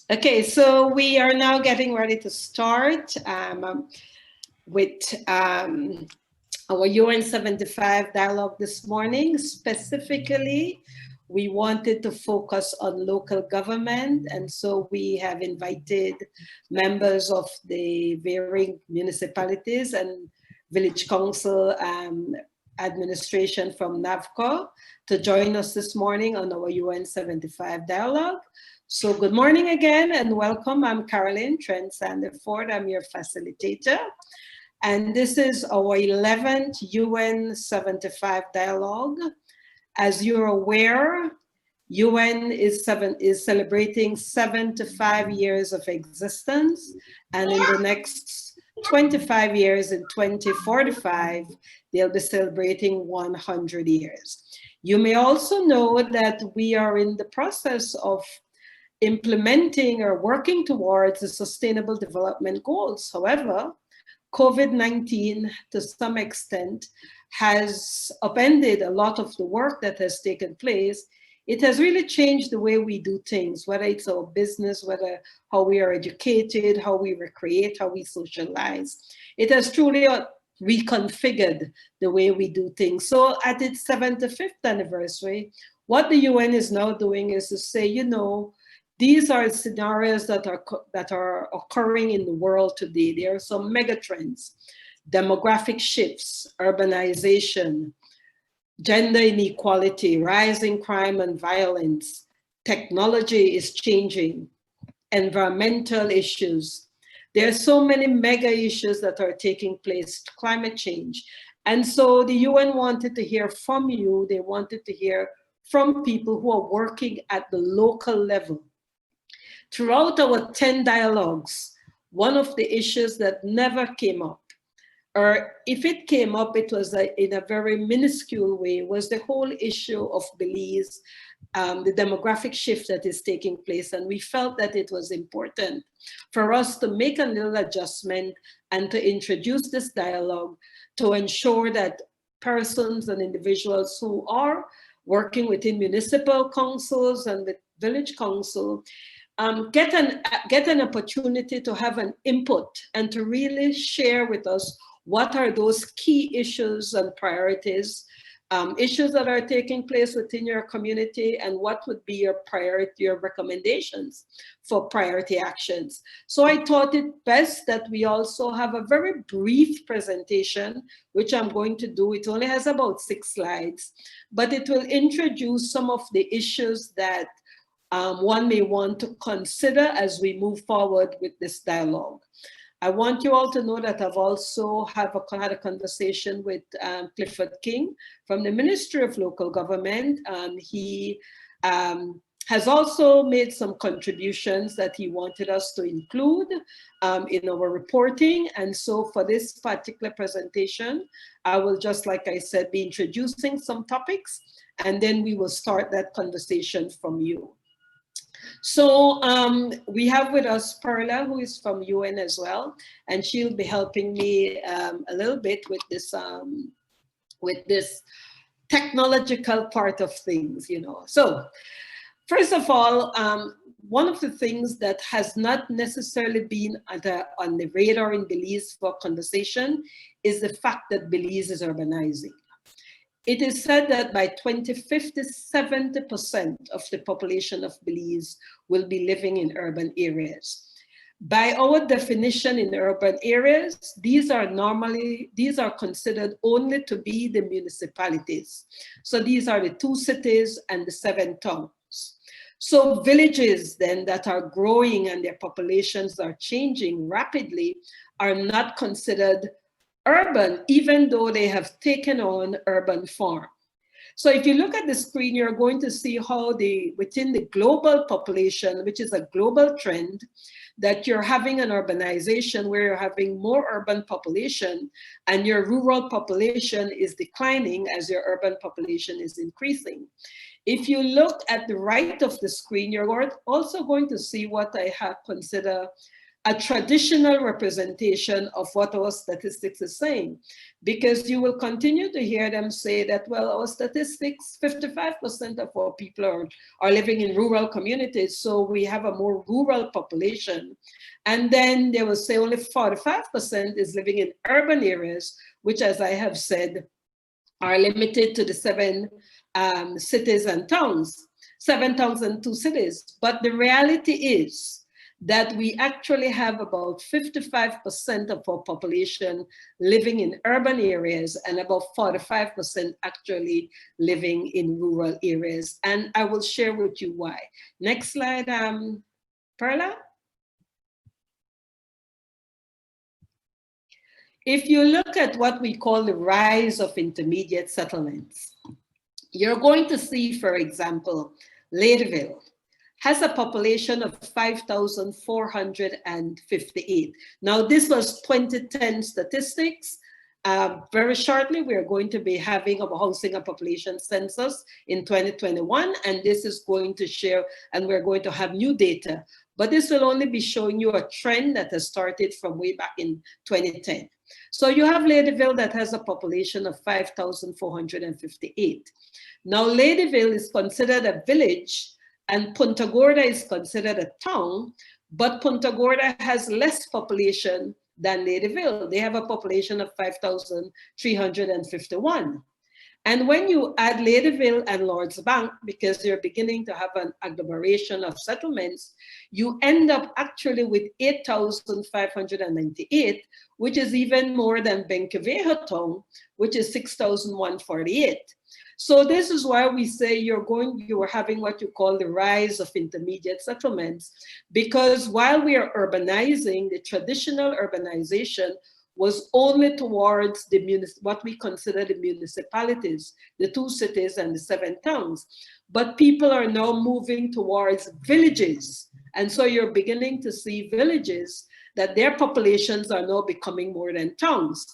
Okay, so we are now getting ready to start with our UN75 dialogue this morning. Specifically, we wanted to focus on local government, and so we have invited members of the varying municipalities and village council administration from NAVCO to join us this morning on our UN75 dialogue. So good morning again and welcome. I'm Carolyn Trent Sanderford. I'm your facilitator. And this is our 11th UN 75 dialogue. As you're aware, UN is celebrating 75 years of existence. And in the next 25 years, in 2045, they'll be celebrating 100 years. You may also know that we are in the process of implementing or working towards the Sustainable Development Goals. However, COVID-19 to some extent has upended a lot of the work that has taken place. It has really changed the way we do things, whether it's our business, whether how we are educated, how we recreate, how we socialize. It has truly reconfigured the way we do things. So at its 75th anniversary, what the UN is now doing is to say, you know, these are scenarios that are occurring in the world today. There are some mega trends: demographic shifts, urbanization, gender inequality, rising crime and violence. Technology is changing, environmental issues. There are so many mega issues that are taking place, climate change. And so the UN wanted to hear from you. They wanted to hear from people who are working at the local level. Throughout our 10 dialogues, one of the issues that never came up, or if it came up, it was in a very minuscule way, was the whole issue of Belize, the demographic shift that is taking place. And we felt that it was important for us to make a little adjustment and to introduce this dialogue to ensure that persons and individuals who are working within municipal councils and the village council get an opportunity to have an input and to really share with us what are those key issues and priorities, issues that are taking place within your community, and what would be your priority, your recommendations for priority actions. So I thought it best that we also have a very brief presentation, which I'm going to do. It only has about 6 slides, but it will introduce some of the issues that one may want to consider as we move forward with this dialogue. I want you all to know that I've also had a conversation with Clifford King from the Ministry of Local Government. He has also made some contributions that he wanted us to include in our reporting. And so for this particular presentation, I will just, like I said, be introducing some topics, and then we will start that conversation from you. So we have with us Perla, who is from UN as well, and she'll be helping me a little bit with this technological part of things, you know. So first of all, one of the things that has not necessarily been on the radar in Belize for conversation is the fact that Belize is urbanizing. It is said that by 2050, 70% of the population of Belize will be living in urban areas. By our definition in urban areas, these are considered only to be the municipalities. So these are the 2 cities and the 7 towns. So villages then that are growing and their populations are changing rapidly are not considered urban, even though they have taken on urban form. So if you look at the screen, you're going to see how within the global population, which is a global trend, that you're having an urbanization where you're having more urban population and your rural population is declining as your urban population is increasing. If you look at the right of the screen, you're also going to see what I have considered a traditional representation of what our statistics is saying, because you will continue to hear them say that, well, our statistics, 55% of our people are living in rural communities, so we have a more rural population. And then they will say only 45% is living in urban areas, which, as I have said, are limited to the 7 cities and towns, 7 towns and 2 cities. But the reality is that we actually have about 55% of our population living in urban areas and about 45% actually living in rural areas. And I will share with you why. Next slide, Perla. If you look at what we call the rise of intermediate settlements, you're going to see, for example, Ladyville has a population of 5,458. Now, this was 2010 statistics. Very shortly, we are going to be having a housing and population census in 2021, and this is going to share, and we're going to have new data. But this will only be showing you a trend that has started from way back in 2010. So you have Ladyville that has a population of 5,458. Now, Ladyville is considered a village, and Punta Gorda is considered a town, but Punta Gorda has less population than Ladyville. They have a population of 5,351. And when you add Ladyville and Lord's Bank, because you're beginning to have an agglomeration of settlements, you end up actually with 8,598, which is even more than Benquevejo town, which is 6,148. So this is why we say you are having what you call the rise of intermediate settlements, because while we are urbanizing, the traditional urbanization was only towards what we consider the municipalities, the 2 cities and the 7 towns. But people are now moving towards villages. And so you're beginning to see villages that their populations are now becoming more than towns.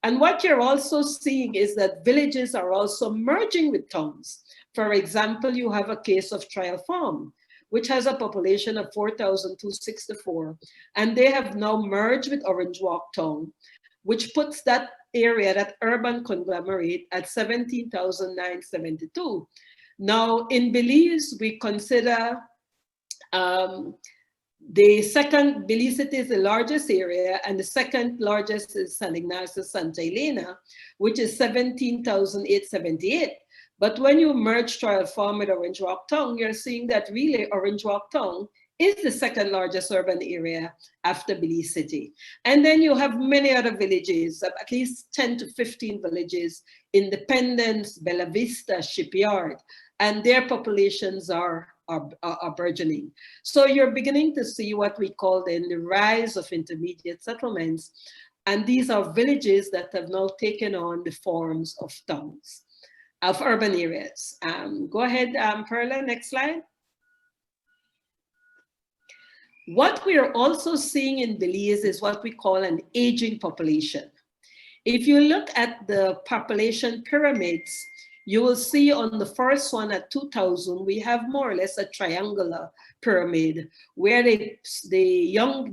And what you're also seeing is that villages are also merging with towns. For example, you have a case of Trial Farm, which has a population of 4,264, and they have now merged with Orange Walk Town, which puts that area, that urban conglomerate, at 17,972. Now, in Belize, we consider the second, Belize City is the largest area, and the second largest is San Ignacio, Santa Elena, which is 17,878. But when you merge Trial Farm with Orange Walk Town, you're seeing that really Orange Walk Town is the second largest urban area after Belize City. And then you have many other villages, at least 10 to 15 villages, Independence, Bella Vista, Shipyard, and their populations are burgeoning. So you're beginning to see what we call then the rise of intermediate settlements. And these are villages that have now taken on the forms of towns, of urban areas. Go ahead, Perla, next slide. What we are also seeing in Belize is what we call an aging population. If you look at the population pyramids, you will see on the first one at 2000, we have more or less a triangular pyramid where the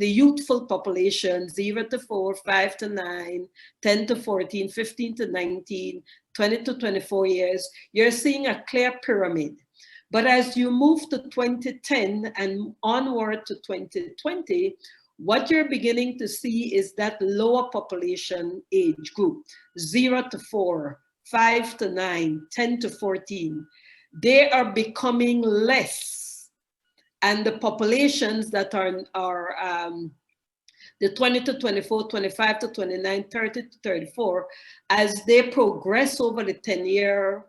youthful population, 0 to 4, 5 to 9, 10 to 14, 15 to 19, 20 to 24 years, you're seeing a clear pyramid. But as you move to 2010 and onward to 2020, what you're beginning to see is that lower population age group, 0 to 4, 5 to 9, 10 to 14, they are becoming less. And the populations that are the 20 to 24, 25 to 29, 30 to 34, as they progress over the 10-year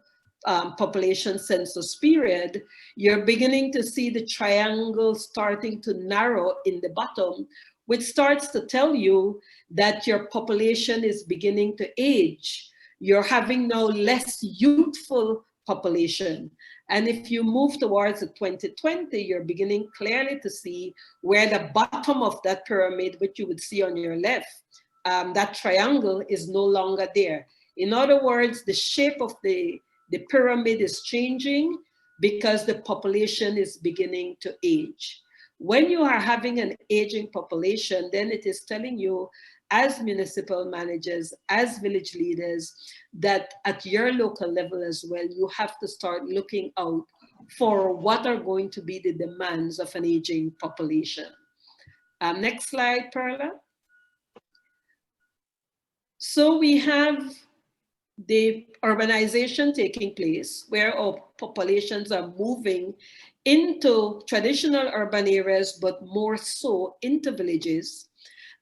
population census period, you're beginning to see the triangle starting to narrow in the bottom, which starts to tell you that your population is beginning to age. You're having now less youthful population. And if you move towards the 2020, you're beginning clearly to see where the bottom of that pyramid, which you would see on your left, that triangle is no longer there. In other words, the shape of the pyramid is changing because the population is beginning to age. When you are having an aging population, then it is telling you as municipal managers, as village leaders, that at your local level as well, you have to start looking out for what are going to be the demands of an aging population. Next slide, Perla. So we have the urbanization taking place where our populations are moving into traditional urban areas, but more so into villages.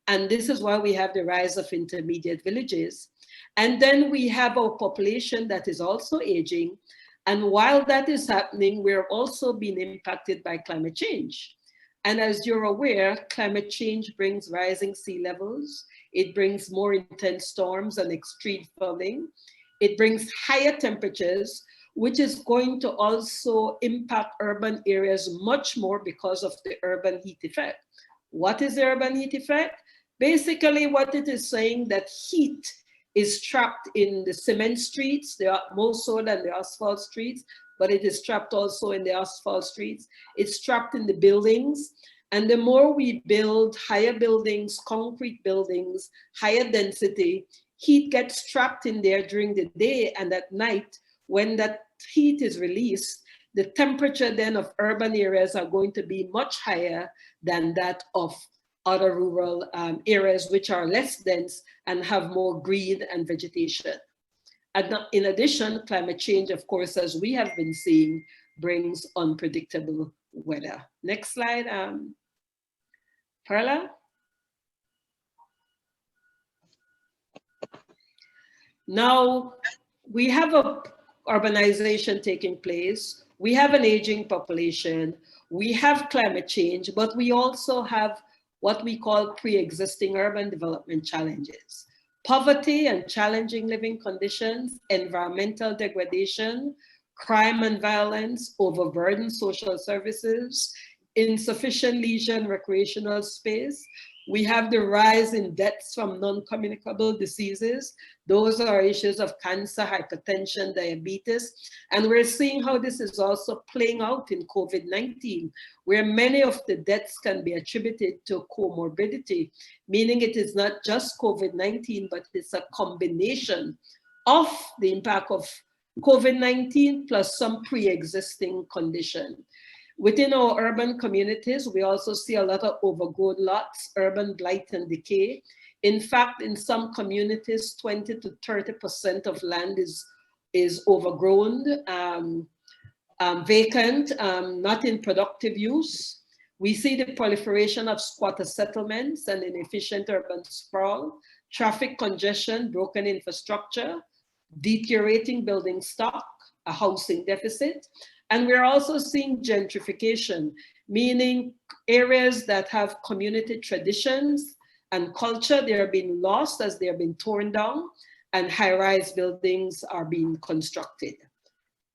And this is why we have the rise of intermediate villages. And then we have our population that is also aging. And while that is happening, we're also being impacted by climate change. And as you're aware, climate change brings rising sea levels. It brings more intense storms and extreme flooding. It brings higher temperatures, which is going to also impact urban areas much more because of the urban heat effect. What is the urban heat effect? Basically, what it is saying that heat is trapped in the cement streets, more so than the asphalt streets, but it is trapped also in the asphalt streets. It's trapped in the buildings. And the more we build higher buildings, concrete buildings, higher density, heat gets trapped in there during the day, and at night, when that heat is released, the temperature then of urban areas are going to be much higher than that of other rural areas, which are less dense and have more green and vegetation. And in addition, climate change, of course, as we have been seeing, brings unpredictable weather. Next slide, Perla. Now, we have a urbanization taking place. We have an aging population. We have climate change, but we also have what we call pre-existing urban development challenges. Poverty and challenging living conditions, environmental degradation, crime and violence, overburdened social services, insufficient leisure and recreational space. We have the rise in deaths from non-communicable diseases. Those are issues of cancer, hypertension, diabetes. And we're seeing how this is also playing out in COVID-19, where many of the deaths can be attributed to comorbidity, meaning it is not just COVID-19, but it's a combination of the impact of COVID-19 plus some pre-existing condition. Within our urban communities, we also see a lot of overgrown lots, urban blight and decay. In fact, in some communities, 20 to 30% of land is overgrown, vacant, not in productive use. We see the proliferation of squatter settlements and inefficient urban sprawl, traffic congestion, broken infrastructure, deteriorating building stock, a housing deficit. And we're also seeing gentrification, meaning areas that have community traditions and culture, they are being lost as they are being torn down, and high-rise buildings are being constructed.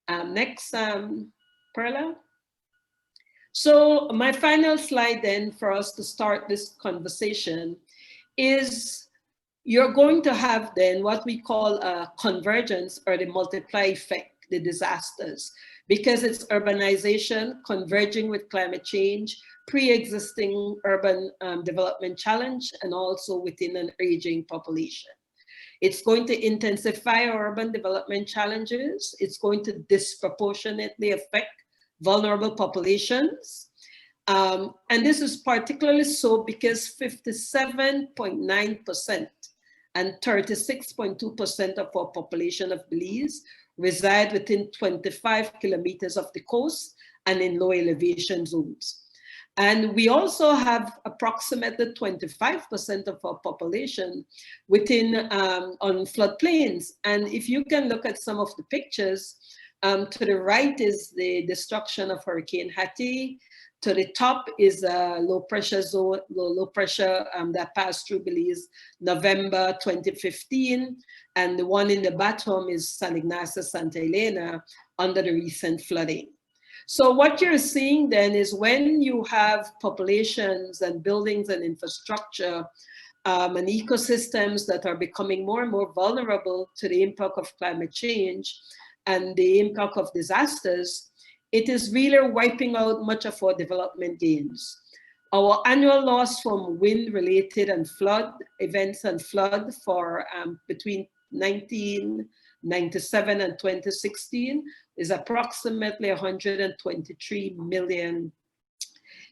Next, Perla. So my final slide then for us to start this conversation is you're going to have then what we call a convergence or the multiply effect, the disasters, because it's urbanization converging with climate change, pre-existing urban development challenge, and also within an aging population. It's going to intensify our urban development challenges. It's going to disproportionately affect vulnerable populations. And this is particularly so because 57.9% and 36.2% of our population of Belize reside within 25 kilometers of the coast and in low elevation zones. And we also have approximately 25% of our population within on floodplains. And if you can look at some of the pictures, to the right is the destruction of Hurricane Hattie. To the top is a low pressure zone, low pressure that passed through Belize November 2015. And the one in the bottom is San Ignacio, Santa Elena under the recent flooding. So what you're seeing then is when you have populations and buildings and infrastructure and ecosystems that are becoming more and more vulnerable to the impact of climate change and the impact of disasters, it is really wiping out much of our development gains. Our annual loss from wind-related and flood events and flood for between 1997 and 2016 is approximately 123 million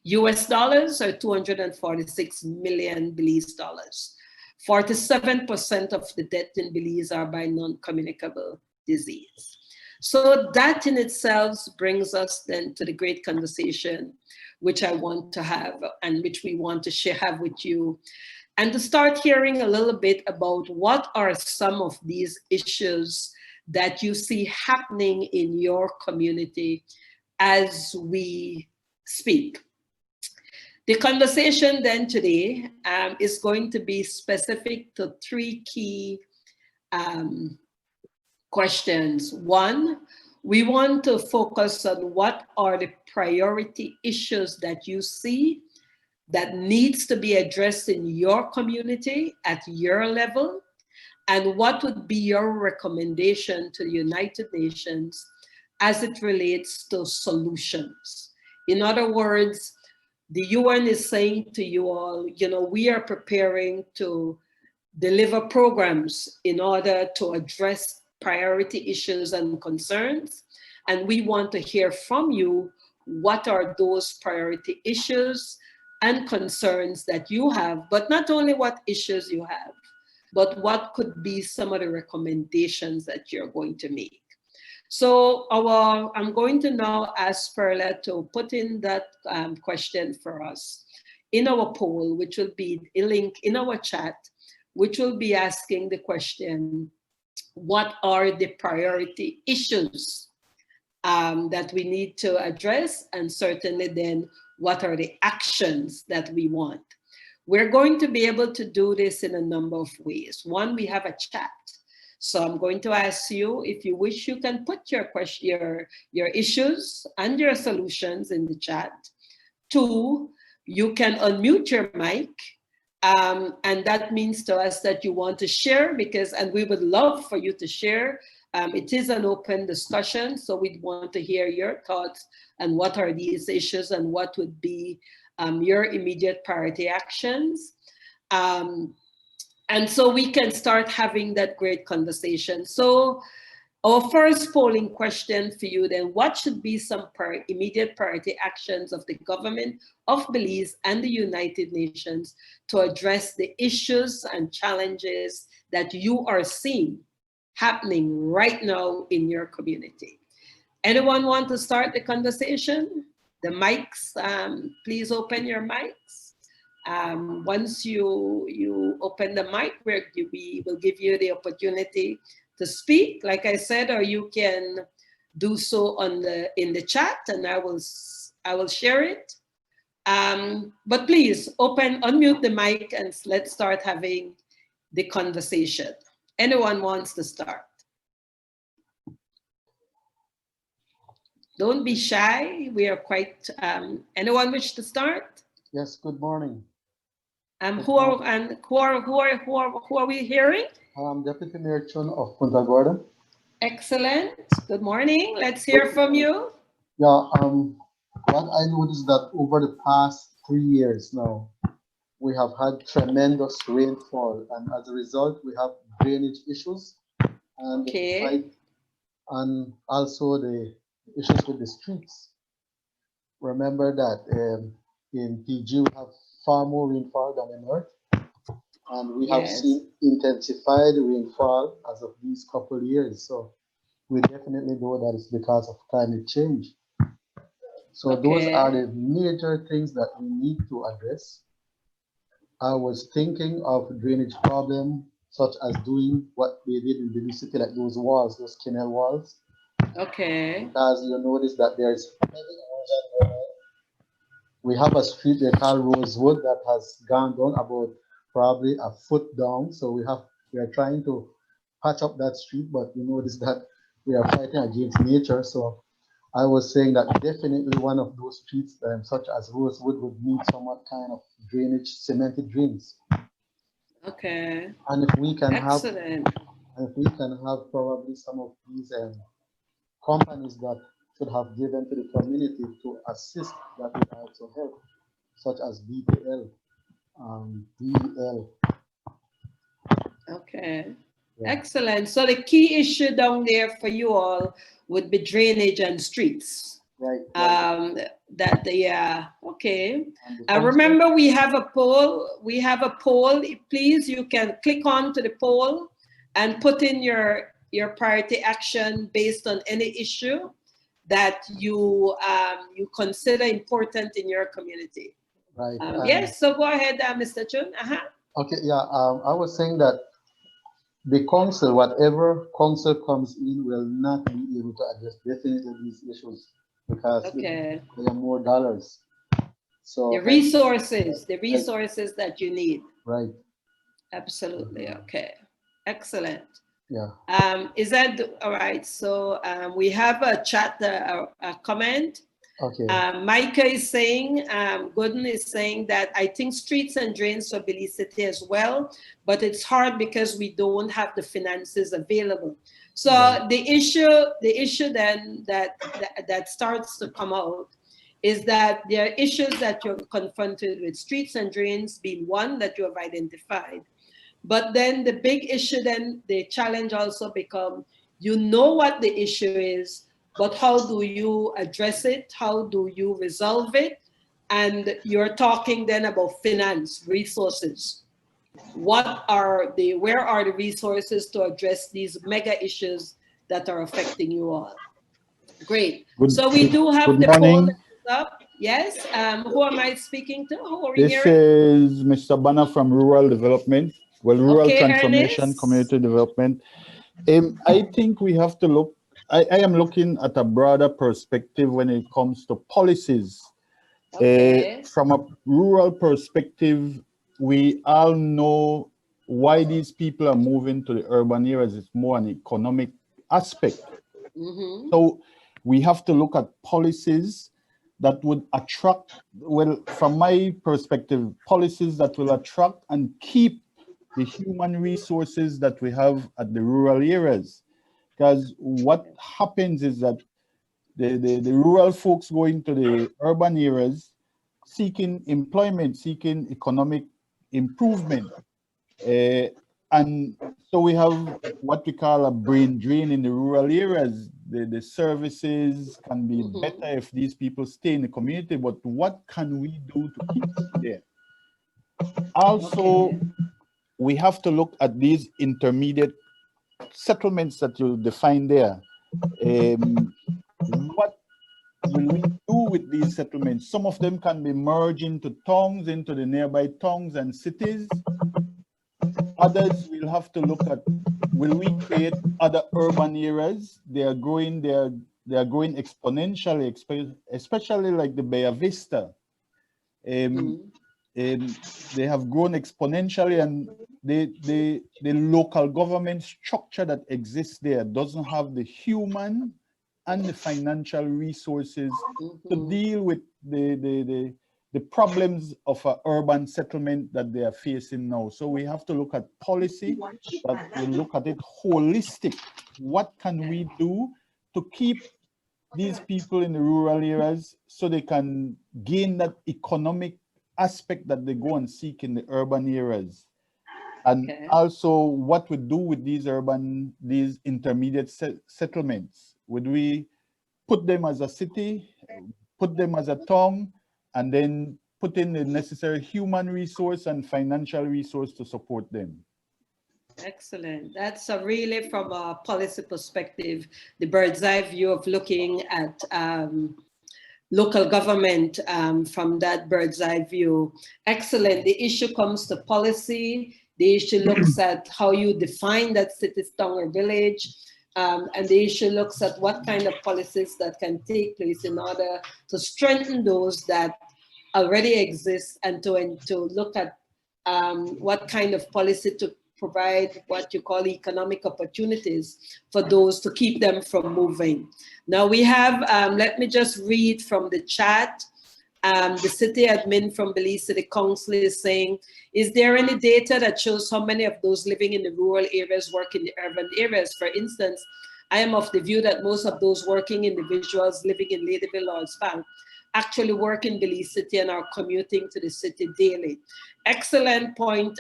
US dollars, or 246 million Belize dollars. 47% of the death in Belize are by non-communicable disease. So that in itself brings us then to the great conversation which I want to have and which we want to have with you, and to start hearing a little bit about what are some of these issues that you see happening in your community as we speak. The conversation then today is going to be specific to three key questions. One, we want to focus on what are the priority issues that you see that needs to be addressed in your community at your level, and what would be your recommendation to the United Nations as it relates to solutions. In other words, the UN is saying to you all, you know, we are preparing to deliver programs in order to address priority issues and concerns. And we want to hear from you, what are those priority issues and concerns that you have, but not only what issues you have, but what could be some of the recommendations that you're going to make. So I'm going to now ask Perla to put in that question for us in our poll, which will be a link in our chat, which will be asking the question, what are the priority issues that we need to address? And certainly then, what are the actions that we want? We're going to be able to do this in a number of ways. One, we have a chat. So I'm going to ask you, if you wish, you can put your question, your issues and your solutions in the chat. Two, you can unmute your mic. And that means to us that you want to share, and we would love for you to share. It is an open discussion, so we'd want to hear your thoughts and what are these issues and what would be your immediate priority actions. And so we can start having that great conversation. So our first polling question for you then, what should be some immediate priority actions of the government of Belize and the United Nations to address the issues and challenges that you are seeing happening right now in your community? Anyone want to start the conversation? The mics, please open your mics. Once you open the mic, we will give you the opportunity to speak, like I said, or you can do so in the chat, and I will share it. But please unmute the mic, and let's start having the conversation. Anyone wants to start? Don't be shy. We are quite. Anyone wish to start? Yes. Good morning. Who are we hearing? Deputy Mayor Chun of Punta Gorda. Excellent. Good morning. Let's hear from you. Yeah. What I noticed that over the past 3 years now, we have had tremendous rainfall, and as a result, we have drainage issues, and and also the issues with the streets. Remember that in PG we have far more rainfall than in North, and we have seen intensified rainfall as of these couple of years. So we definitely know that it's because of climate change. So those are the major things that we need to address. I was thinking of drainage problem, such as doing what they did in the city, like those walls, those canal walls. Okay. Because you notice that there's we have a street they call Rosewood that has gone down about probably a foot down. So we are trying to patch up that street, but you notice that we are fighting against nature. So I was saying that definitely one of those streets, such as Rosewood, would need somewhat kind of drainage, cemented drains. Okay. And if we can Excellent. have probably some of these companies that should have given to the community to assist, that would also help. such as BPL, DEL. Okay. Yeah. Excellent. So the key issue down there for you all would be drainage and streets. Right. That the okay. And Remember, we have a poll. We have a poll. Please, you can click on to the poll and put in your priority action based on any issue that you you consider important in your community. Right. Yes. So go ahead, Mr. Chun. Okay. Yeah. I was saying that the council, whatever council comes in, will not be able to address definitely these issues because Okay. there are more dollars. So the resources that you need. Right. Absolutely. Okay. Excellent. Yeah. Is that all right? So we have a chat, a comment. Okay. Micah is saying, Gooden is saying that I think streets and drains for Belize City as well, but it's hard because we don't have the finances available. So Right. the issue then that starts to come out is that there are issues that you're confronted with, streets and drains being one that you have identified. But then the big issue, then the challenge also become, you know what the issue is, but how do you address it? How do you resolve it? And you're talking then about finance, resources. Where are the resources to address these mega issues that are affecting you all? Great. So we do have the poll up. Yes. Who am I speaking to? Who are we This is Mr. Banner from Rural Development. Well, Rural Transformation, Ernest. Community Development. I think we have to look, I am looking at a broader perspective when it comes to policies. Okay. From a rural perspective, we all know why these people are moving to the urban areas. It's more an economic aspect. Mm-hmm. So we have to look at policies that would attract, well, from my perspective, policies that will attract and keep the human resources that we have at the rural areas. Because what happens is that the rural folks go into the urban areas seeking employment, seeking economic improvement. And so we have what we call a brain drain in the rural areas. The services can be better if these people stay in the community, but what can we do to keep them there? Also, we have to look at these intermediate settlements that you define there. What will we do with these settlements? Some of them can be merged into towns, into the nearby towns and cities. Others will have to look at, will we create other urban areas? They are growing exponentially, especially like the Bay Vista. They have grown exponentially, and the local government structure that exists there doesn't have the human and the financial resources to deal with the problems of an urban settlement that they are facing now. So we have to look at policy that will look at it holistic. What can we do to keep these people in the rural areas so they can gain that economic aspect that they go and seek in the urban areas? And also what we do with these intermediate settlements. Would we put them as a city, put them as a town, and then put in the necessary human resource and financial resource to support them? Excellent. That's really from a policy perspective, the bird's eye view of looking at local government from that bird's eye view. Excellent. The issue comes to policy. The issue looks at how you define that city, town, or village. And the issue looks at what kind of policies that can take place in order to strengthen those that already exist, and to look at what kind of policy to provide what you call economic opportunities for those to keep them from moving. Now we have, let me just read from the chat. The city admin from Belize City Council is saying, is there any data that shows how many of those living in the rural areas work in the urban areas? For instance, I am of the view that most of those working individuals living in Ladyville or Span actually work in Belize City and are commuting to the city daily. Excellent point,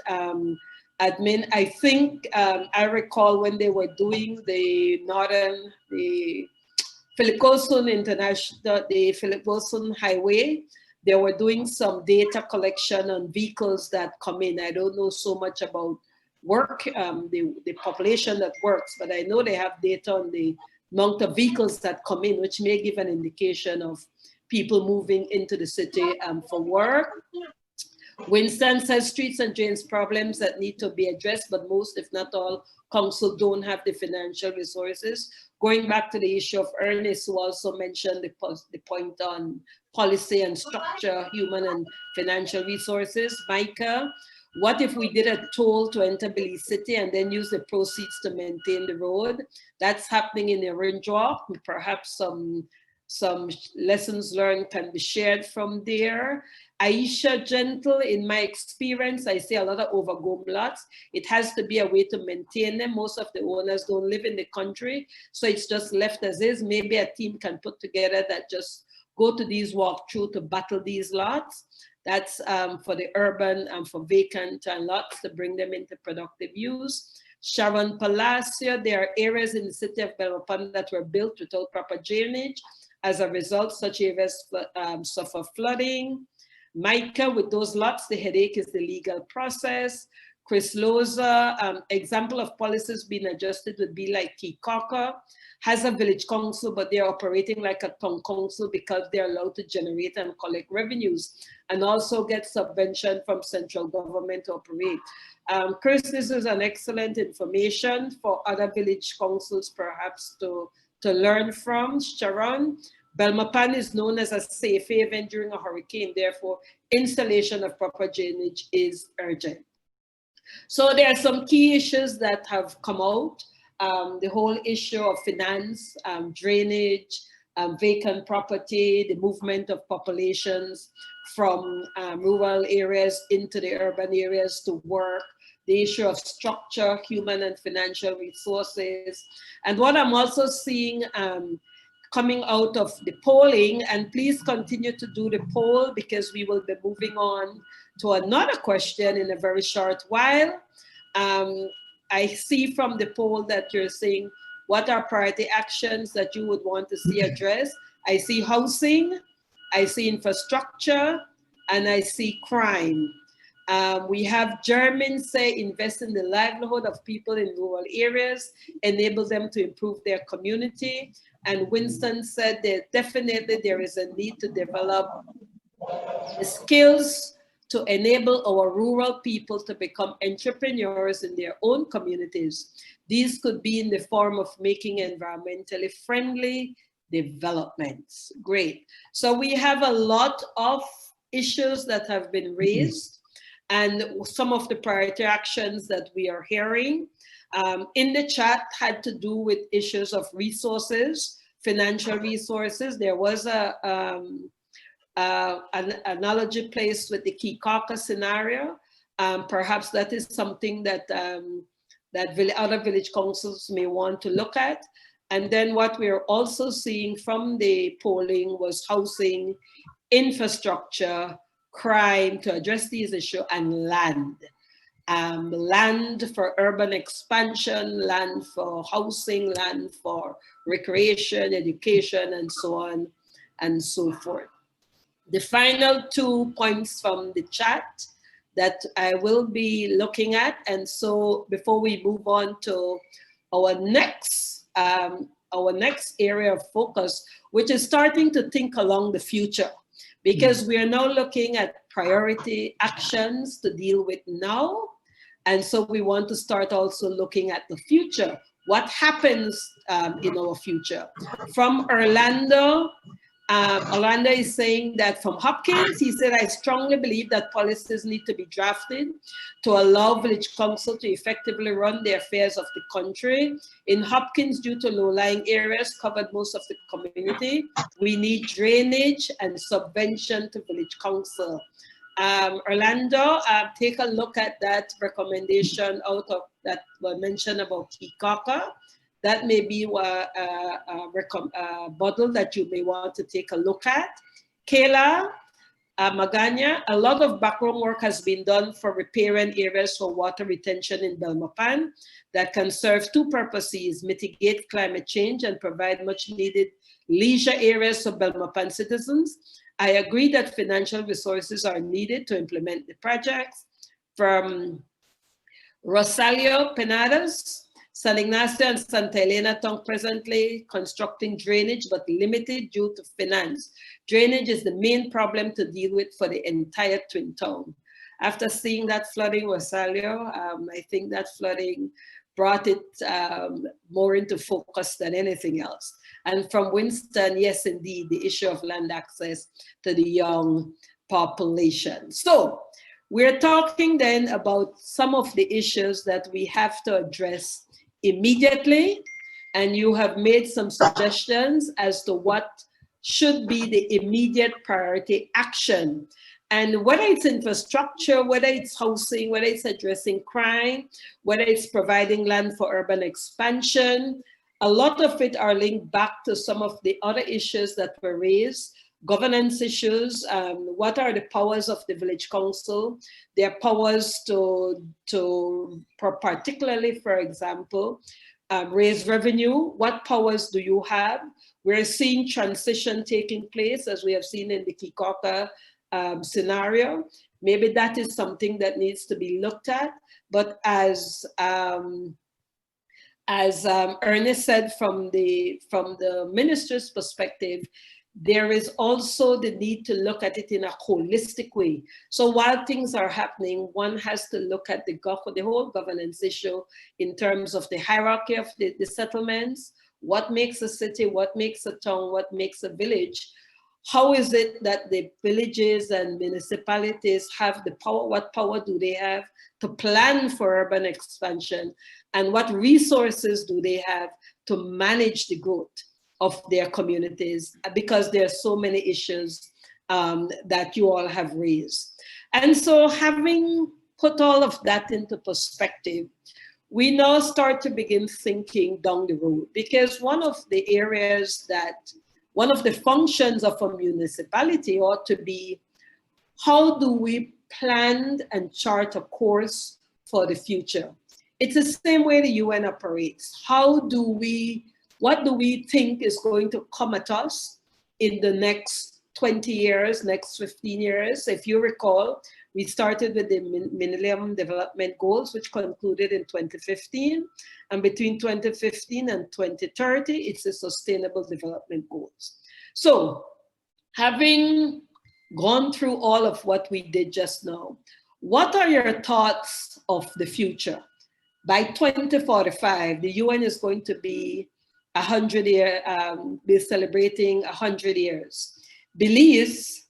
admin. I think I recall when they were doing the Philip Wilson International, the Philip Wilson Highway, they were doing some data collection on vehicles that come in. I don't know so much about work, the population that works, but I know they have data on the amount of vehicles that come in, which may give an indication of people moving into the city for work. Winston says streets and drains problems that need to be addressed, but most, if not all, council don't have the financial resources. Going back to the issue of Ernest, who also mentioned the point on policy and structure, human and financial resources. Micah, what if we did a toll to enter Belize City and then use the proceeds to maintain the road? That's happening in Arindra. Perhaps some lessons learned can be shared from there. Aisha Gentle, in my experience, I see a lot of overgrown lots. It has to be a way to maintain them. Most of the owners don't live in the country, so it's just left as is. Maybe a team can put together that just go to these walkthrough to battle these lots. That's for the urban and for vacant lots to bring them into productive use. Sharon Palacio, there are areas in the city of Belmopan that were built without proper drainage. As a result, such areas suffer flooding. Micah, with those lots, the headache is the legal process. Chris Loza, example of policies being adjusted would be like Kikaka, has a village council, but they're operating like a town council because they're allowed to generate and collect revenues and also get subvention from central government to operate. Chris, this is an excellent information for other village councils perhaps to learn from. Sharon, Belmopan is known as a safe haven during a hurricane, therefore installation of proper drainage is urgent. So there are some key issues that have come out. The whole issue of finance, drainage, vacant property, the movement of populations from rural areas into the urban areas to work, the issue of structure, human and financial resources. And what I'm also seeing coming out of the polling, and please continue to do the poll because we will be moving on to another question in a very short while. I see from the poll that you're saying, what are priority actions that you would want to see addressed? I see housing, I see infrastructure, and I see crime. We have Germans say invest in the livelihood of people in rural areas, enable them to improve their community. And Winston said that definitely there is a need to develop the skills to enable our rural people to become entrepreneurs in their own communities. These could be in the form of making environmentally friendly developments. Great. So we have a lot of issues that have been raised and some of the priority actions that we are hearing. In the chat had to do with issues of resources, financial resources. There was an analogy placed with the Kikaka scenario. Perhaps that is something that other village councils may want to look at. And then what we're also seeing from the polling was housing, infrastructure, crime to address these issues, and land. Land for urban expansion, land for housing, land for recreation, education, and so on and so forth. The final 2 points from the chat that I will be looking at, and so before we move on to our next area of focus, which is starting to think along the future, because we are now looking at priority actions to deal with now. And so we want to start also looking at the future. What happens in our future? From Orlando, Orlando is saying that from Hopkins, he said, I strongly believe that policies need to be drafted to allow village council to effectively run the affairs of the country. In Hopkins, due to low-lying areas covered most of the community, we need drainage and subvention to village council. Orlando, take a look at that recommendation out of that was mentioned about Kikaka. that may be a model that you may want to take a look at. Kayla, Magana, a lot of background work has been done for repairing areas for water retention in Belmopan that can serve two purposes: mitigate climate change and provide much needed leisure areas for Belmopan citizens. I agree that financial resources are needed to implement the projects. From Rosalio Penadas, San Ignacio and Santa Elena Town presently constructing drainage, but limited due to finance. Drainage is the main problem to deal with for the entire Twin Town. After seeing that flooding, Rosalio, I think that flooding brought it more into focus than anything else. And from Winston, yes, indeed, the issue of land access to the young population. So we're talking then about some of the issues that we have to address immediately, and you have made some suggestions as to what should be the immediate priority action. And whether it's infrastructure, whether it's housing, whether it's addressing crime, whether it's providing land for urban expansion, a lot of it are linked back to some of the other issues that were raised. Governance issues, what are the powers of the village council? Their powers to particularly, for example, raise revenue. What powers do you have? We're seeing transition taking place, as we have seen in the Kikoka scenario. Maybe that is something that needs to be looked at. But as Ernest said, from the minister's perspective, there is also the need to look at it in a holistic way. So while things are happening, one has to look at the whole governance issue in terms of the hierarchy of the settlements, what makes a city, what makes a town, what makes a village. How is it that the villages and municipalities have the power? What power do they have to plan for urban expansion? And what resources do they have to manage the growth of their communities? Because there are so many issues that you all have raised. And so having put all of that into perspective, we now start to begin thinking down the road, because one of the functions of a municipality ought to be, how do we plan and chart a course for the future? It's the same way the UN operates. What do we think is going to come at us in the next 20 years, next 15 years? If you recall, we started with the Millennium Development Goals, which concluded in 2015. And between 2015 and 2030, it's the Sustainable Development Goals. So having gone through all of what we did just now, what are your thoughts of the future? By 2045, the UN is going to be 100 years, be celebrating 100 years. Belize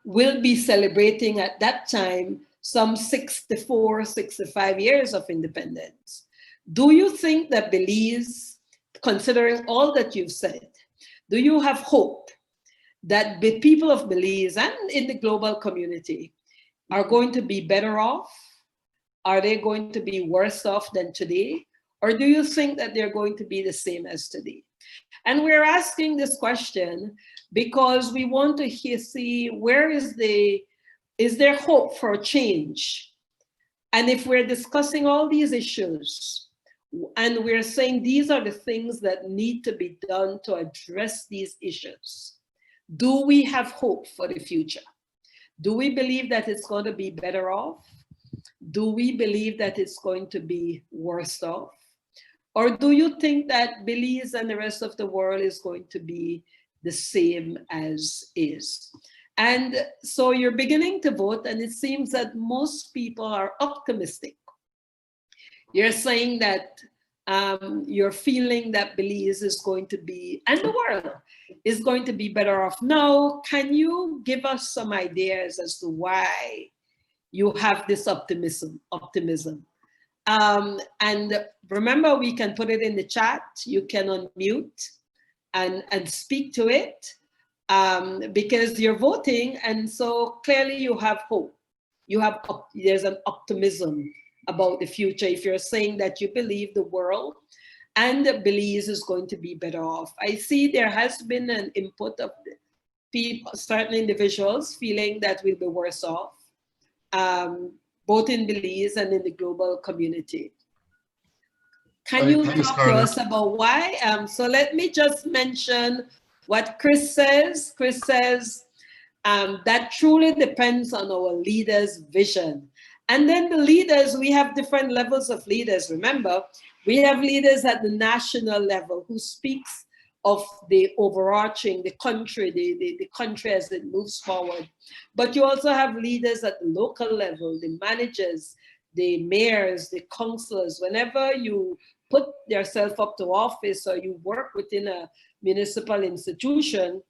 will be celebrating at that time some 64, 65 years of independence. Do you think that Belize, considering all that you've said, do you have hope that the people of Belize and in the global community are going to be better off? Are they going to be worse off than today? Or do you think that they're going to be the same as today? And we're asking this question because we want to see where is there hope for change? And if we're discussing all these issues and we're saying these are the things that need to be done to address these issues, do we have hope for the future? Do we believe that it's going to be better off? Do we believe that it's going to be worse off? Or do you think that Belize and the rest of the world is going to be the same as is? And so you're beginning to vote, and it seems that most people are optimistic. You're saying that you're feeling that Belize is going to be, and the world is going to be better off. Now, can you give us some ideas as to why you have this optimism? And remember, we can put it in the chat. You can unmute and speak to it because you're voting. And so clearly you have hope. There's an optimism about the future. If you're saying that you believe the world and Belize is going to be better off. I see there has been an input of people, certain individuals feeling that we'll be worse off, both in Belize and in the global community. Can you talk to us about why? So let me just mention what Chris says. Chris says that truly depends on our leaders' vision. And then the leaders, we have different levels of leaders. Remember, we have leaders at the national level who speaks of the overarching, the country, the country as it moves forward. But you also have leaders at the local level, the managers, the mayors, the councillors. Whenever you put yourself up to office or you work within a municipal institution,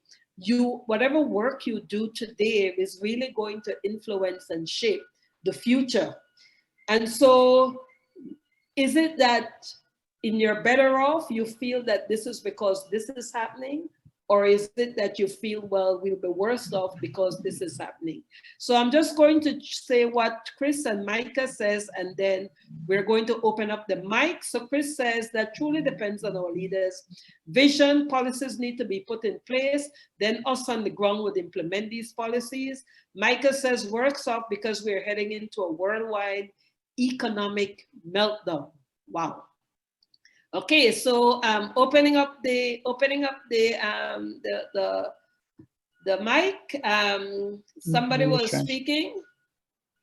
whatever work you do today is really going to influence and shape the future. And so is it that in your better off, you feel that this is because this is happening? Or is it that you feel, well, we'll be worse off because this is happening? So I'm just going to say what Chris and Micah says, and then we're going to open up the mic. So Chris says that truly depends on our leaders' vision. Policies need to be put in place. Then us on the ground would implement these policies. Micah says works off because we're heading into a worldwide economic meltdown. Wow. Okay, so opening up the mic. Somebody was speaking.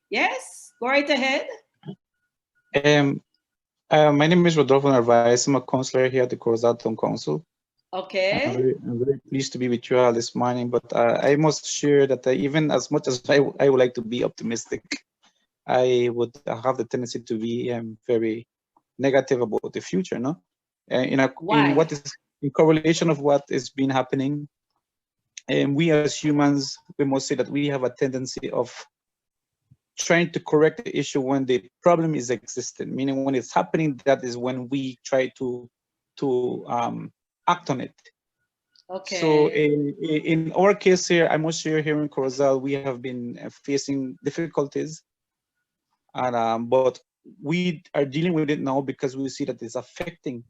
Yes, go right ahead. My name is Rodolfo Narvaez. I'm a counselor here at the Gorda Town Council. Okay. I'm very pleased to be with you all this morning, but I must share that even as much as I would like to be optimistic, I would have the tendency to be very negative about the future, no? In what is in correlation of what is been happening, and we as humans, we must say that we have a tendency of trying to correct the issue when the problem is existent, meaning when it's happening, that is when we try to act on it. Okay. So in our case here, I must share here in Corozal, we have been facing difficulties, and but we are dealing with it now because we see that it's affecting.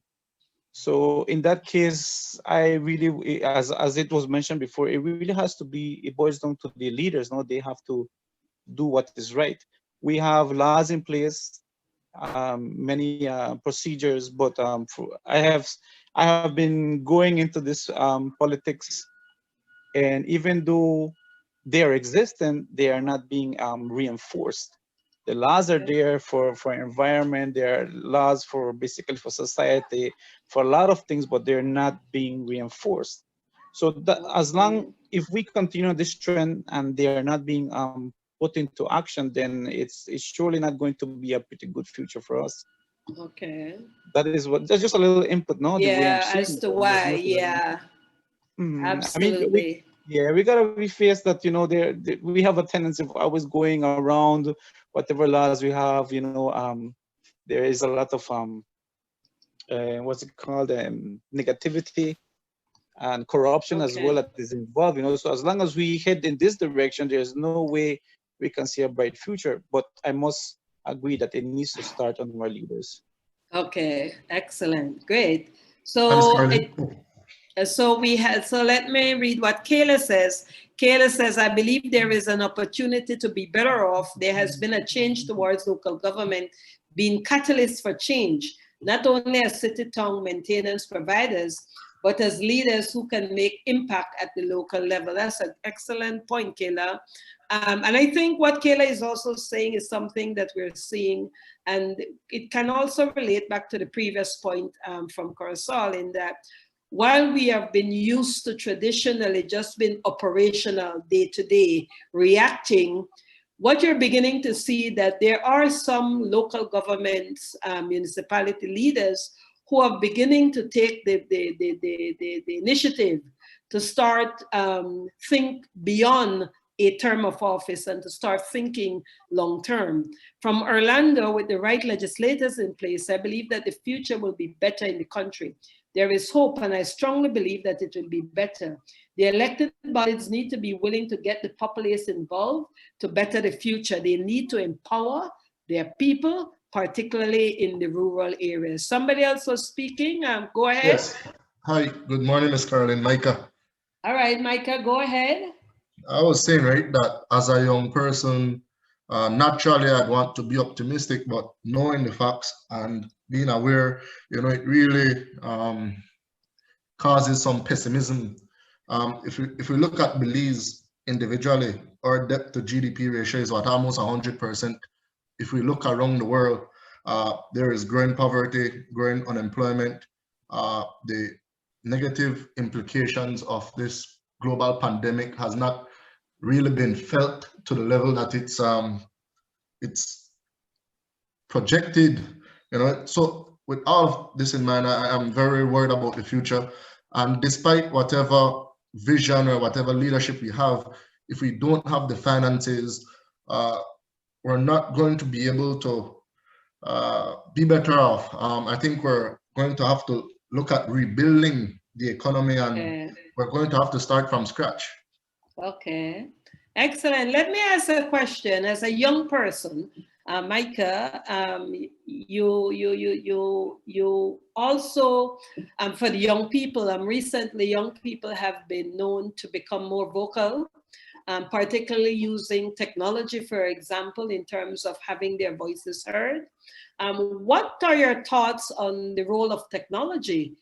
So in that case, I really, as it was mentioned before, it really has to be, it boils down to the leaders. No, they have to do what is right. We have laws in place, many procedures, but I have been going into this politics, and even though they are existent, they are not being reinforced. The laws are there for environment, there are laws for basically for society, for a lot of things, but they're not being reinforced. So that as long, if we continue this trend and they are not being put into action, then it's surely not going to be a pretty good future for us. Okay. That's just a little input, no? Yeah, as to why, yeah. Absolutely. I mean, we gotta be faced that, you know, we have a tendency of always going around whatever laws we have, you know. There is a lot of what's it called, negativity and corruption as well that is involved, you know. So as long as we head in this direction, there's no way we can see a bright future. But I must agree that it needs to start on our leaders. Okay, excellent, great. So so let me read what Kayla says. Kayla says, I believe there is an opportunity to be better off. There has been a change towards local government being catalyst for change, not only as city town maintenance providers, but as leaders who can make impact at the local level. That's an excellent point, Kayla. And I think what Kayla is also saying is something that we're seeing, and it can also relate back to the previous point from Corozal, in that while we have been used to traditionally just being operational day to day, reacting, what you're beginning to see that there are some local governments, municipality leaders who are beginning to take the initiative to start think beyond a term of office and to start thinking long term. From Orlando, with the right legislators in place, I believe that the future will be better in the country. There is hope, and I strongly believe that it will be better. The elected bodies need to be willing to get the populace involved to better the future. They need to empower their people particularly in the rural areas. Somebody else was speaking. Go ahead. Yes. Hi, good morning, Ms. Caroline. Micah. All right, Micah, go ahead. I was saying, right, that as a young person, naturally I'd want to be optimistic, but knowing the facts and being aware, it really causes some pessimism. If we look at Belize individually, our debt to GDP ratio is almost 100%. If we look around the world, there is growing poverty, growing unemployment. The negative implications of this global pandemic has not really been felt to the level that it's projected. So with all of this in mind, I am very worried about the future. And despite whatever vision or whatever leadership we have, if we don't have the finances, we're not going to be able to be better off. I think we're going to have to look at rebuilding the economy, and we're going to have to start from scratch. Okay, excellent. Let me ask a question. As a young person, Micah, you also, for the young people, recently young people have been known to become more vocal, particularly using technology, for example, in terms of having their voices heard. What are your thoughts on the role of technology?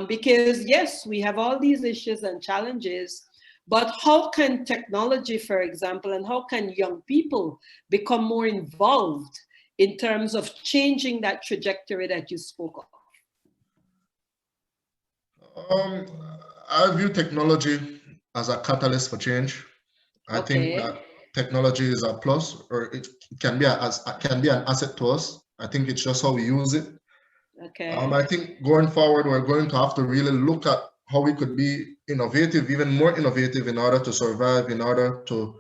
Because yes, we have all these issues and challenges, but how can technology, for example, and how can young people become more involved in terms of changing that trajectory that you spoke of? I view technology as a catalyst for change. I think that technology is a plus, or it can be an asset to us. I think it's just how we use it. Okay. I think going forward, we're going to have to really look at how we could be innovative, even more innovative, in order to survive, in order to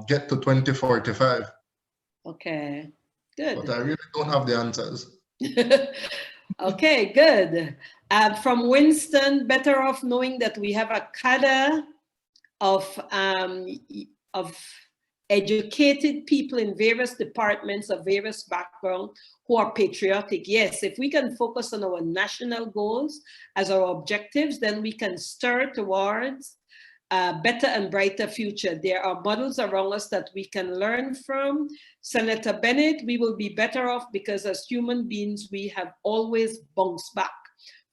get to 2045. Okay, good. But I really don't have the answers. Okay, good. From Winston, better off knowing that we have a cadre of educated people in various departments of various backgrounds who are patriotic. Yes, if we can focus on our national goals as our objectives, then we can stir towards a better and brighter future. There are models around us that we can learn from. Senator Bennett, we will be better off because as human beings, we have always bounced back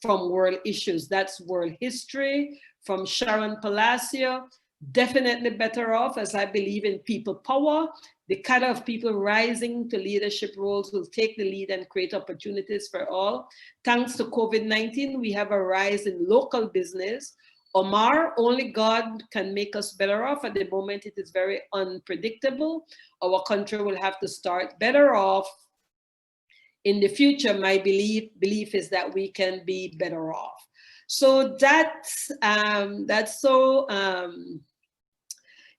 from world issues. That's world history. From Sharon Palacio, definitely better off, as I believe in people power. The kind of people rising to leadership roles will take the lead and create opportunities for all. Thanks to COVID-19, we have a rise in local business. Omar, only God can make us better off. At the moment, it is very unpredictable. Our country will have to start better off. In the future, my belief is that we can be better off. So that's so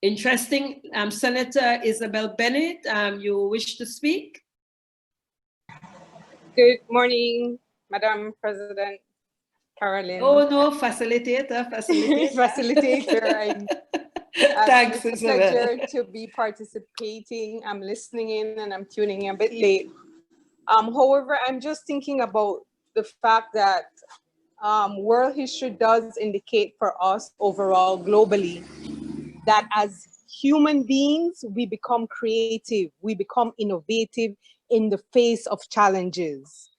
interesting. Senator Isabel Bennett, you wish to speak? Good morning, Madam President Caroline. Oh no, facilitator. Facilitator. Thanks, it's a pleasure to be participating. I'm listening in and I'm tuning in a bit late. However, I'm just thinking about the fact that world history does indicate for us overall globally that as human beings, we become creative, we become innovative in the face of challenges.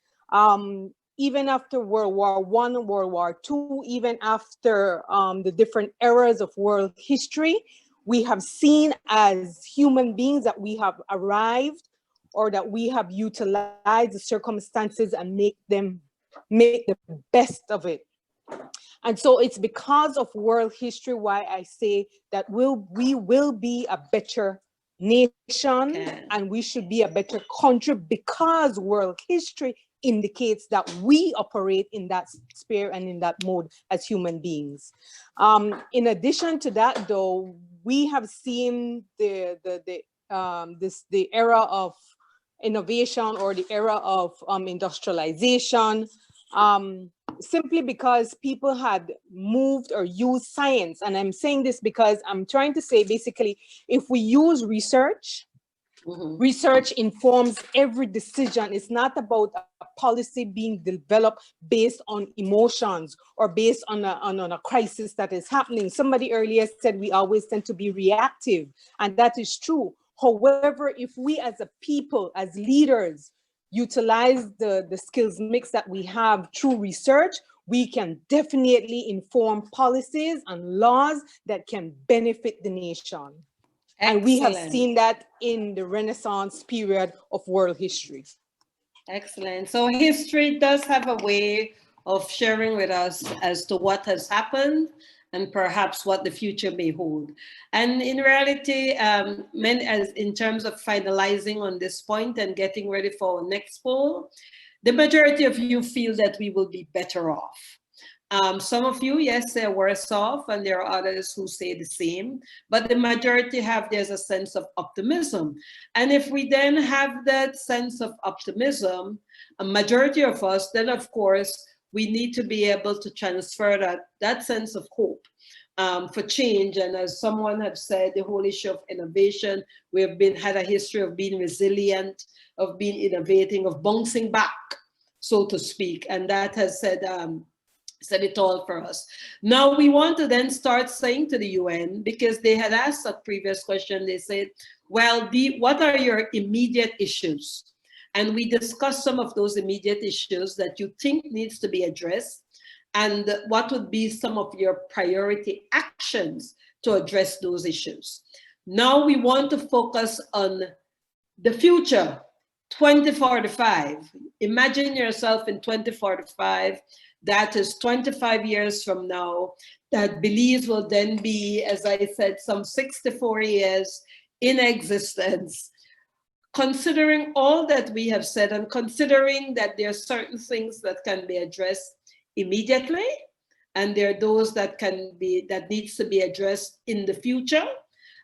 Even after World War I, World War II, even after the different eras of world history, we have seen as human beings that we have arrived or that we have utilized the circumstances and make the best of it. And so it's because of world history why I say that we will be a better nation and we should be a better country, because world history indicates that we operate in that sphere and in that mode as human beings. In addition to that, though, we have seen the era of innovation or the era of industrialization, simply because people had moved or used science. And I'm saying this because I'm trying to say, basically, if we use research Research informs every decision. It's not about a policy being developed based on emotions or based on a crisis that is happening. Somebody earlier said we always tend to be reactive, and that is true. However, if we as a people, as leaders, utilize the skills mix that we have through research, we can definitely inform policies and laws that can benefit the nation. And we have seen that in the Renaissance period of world history. Excellent. So history does have a way of sharing with us as to what has happened and perhaps what the future may hold. And in reality, as in terms of finalizing on this point and getting ready for our next poll, the majority of you feel that we will be better off. Some of you, yes, they're worse off, and there are others who say the same, but the majority there's a sense of optimism. And if we then have that sense of optimism, a majority of us, then of course, we need to be able to transfer that sense of hope for change. And as someone had said, the whole issue of innovation, we have had a history of being resilient, of being innovating, of bouncing back, so to speak. And that has said it all for us. Now we want to then start saying to the UN, because they had asked a previous question, they said, well, what are your immediate issues? And we discussed some of those immediate issues that you think needs to be addressed, and what would be some of your priority actions to address those issues. Now we want to focus on the future, 2045. Imagine yourself in 2045. That is 25 years from now, that Belize will then be, as I said, some 64 years in existence. Considering all that we have said, and considering that there are certain things that can be addressed immediately, and there are those that needs to be addressed in the future.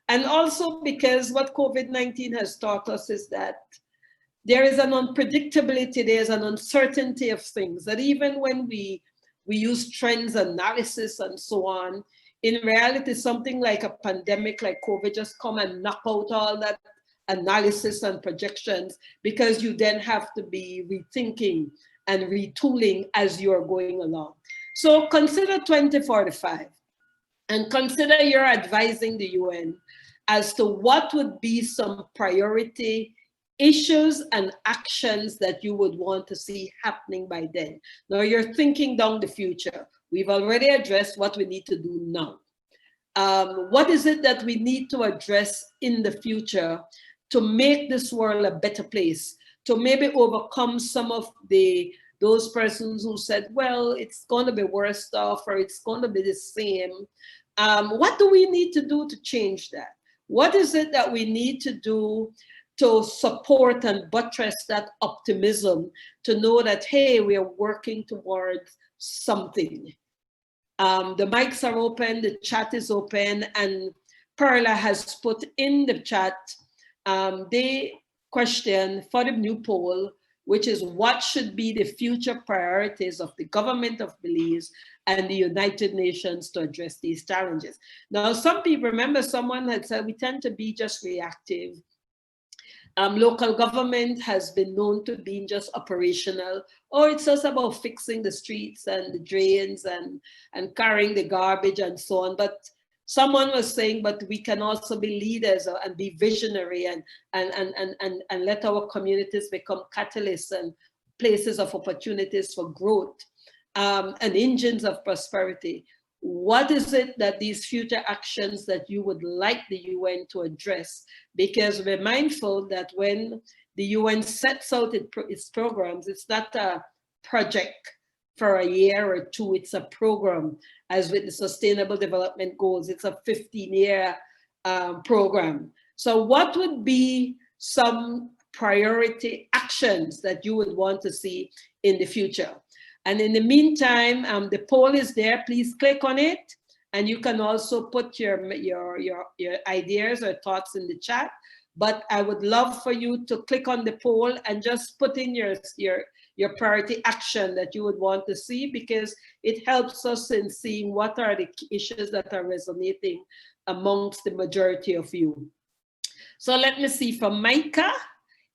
And also because what COVID-19 has taught us is that there is an unpredictability, there's an uncertainty of things, that even when we use trends analysis and so on, in reality, something like a pandemic like COVID just come and knock out all that analysis and projections, because you then have to be rethinking and retooling as you're going along. So consider 2045, and consider you're advising the UN as to what would be some priority issues and actions that you would want to see happening by then. Now you're thinking down the future. We've already addressed what we need to do now. What is it that we need to address in the future to make this world a better place, to maybe overcome some of those persons who said, well, it's going to be worse off, or it's going to be the same. What do we need to do to change that? What is it that we need to do to support and buttress that optimism, to know that, hey, we are working towards something? The mics are open, the chat is open, and Perla has put in the chat the question for the new poll, which is what should be the future priorities of the government of Belize and the United Nations to address these challenges. Now, some people, remember someone had said we tend to be just reactive. Local government has been known to be just operational, or it's just about fixing the streets and the drains and carrying the garbage and so on. But someone was saying, but we can also be leaders and be visionary and let our communities become catalysts and places of opportunities for growth and engines of prosperity. What is it that these future actions that you would like the UN to address? Because we're mindful that when the UN sets out its programs, it's not a project for a year or two, it's a program. As with the Sustainable Development Goals, it's a 15-year program. So what would be some priority actions that you would want to see in the future? And in the meantime, the poll is there. Please click on it. And you can also put your ideas or thoughts in the chat. But I would love for you to click on the poll and just put in your priority action that you would want to see, because it helps us in seeing what are the issues that are resonating amongst the majority of you. So let me see from Micah.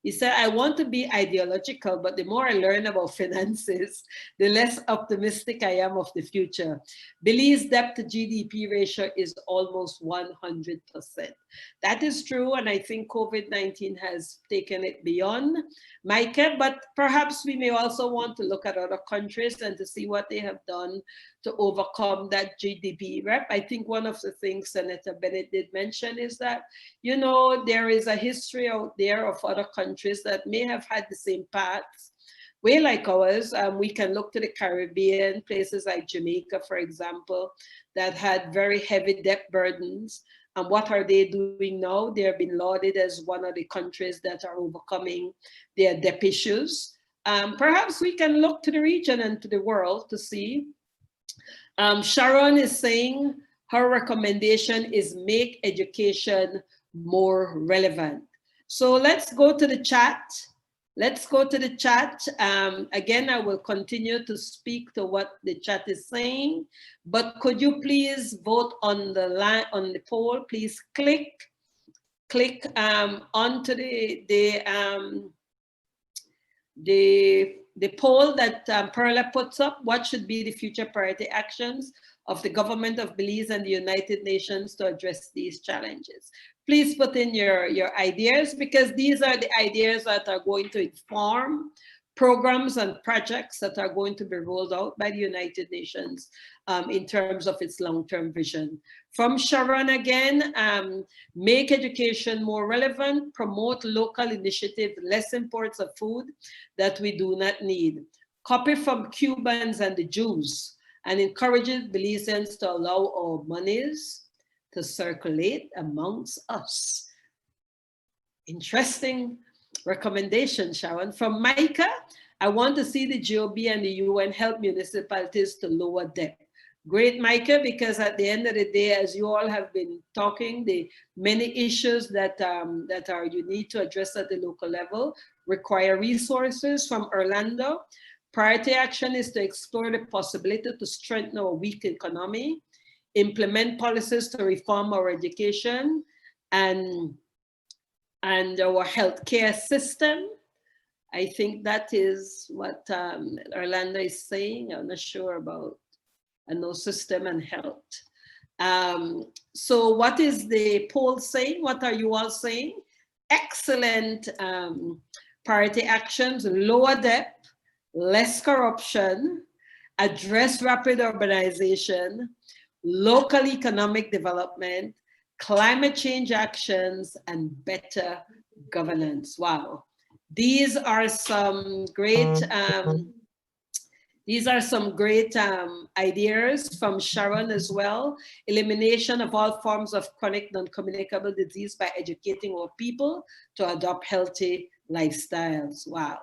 He said, I want to be ideological, but the more I learn about finances, the less optimistic I am of the future. Belize debt to GDP ratio is almost 100%. That is true, and I think COVID-19 has taken it beyond, Micah, but perhaps we may also want to look at other countries and to see what they have done to overcome that GDP rep. I think one of the things Senator Bennett did mention is that, you know, there is a history out there of other countries that may have had the same paths, way like ours. We can look to the Caribbean, places like Jamaica, for example, that had very heavy debt burdens. And what are they doing now? They have been lauded as one of the countries that are overcoming their debt issues. Perhaps we can look to the region and to the world to see. Sharon is saying her recommendation is make education more relevant. So let's go to the chat. Let's go to the chat. Again, I will continue to speak to what the chat is saying, but could you please vote on the line, on the poll? Please click onto the poll that Perla puts up. What should be the future priority actions of the government of Belize and the United Nations to address these challenges? Please put in your ideas, because these are the ideas that are going to inform programs and projects that are going to be rolled out by the United Nations in terms of its long-term vision. From Sharon again, make education more relevant, promote local initiative, less imports of food that we do not need. Copy from Cubans and the Jews, and encourages Belizeans to allow our monies to circulate amongst us. Interesting recommendation, Sharon. From Micah, I want to see the GOB and the UN help municipalities to lower debt. Great, Micah, because at the end of the day, as you all have been talking, the many issues that you need to address at the local level require resources. From Orlando, priority action is to explore the possibility to strengthen our weak economy, implement policies to reform our education and our healthcare system. I think that is what Orlando is saying. I'm not sure about system and health. So what is the poll saying? What are you all saying? Excellent priority actions: lower debt, less corruption, address rapid urbanization, local economic development, climate change actions, and better governance. Wow. These are some great ideas from Sharon as well. Elimination of all forms of chronic non-communicable disease by educating our people to adopt healthy lifestyles. Wow.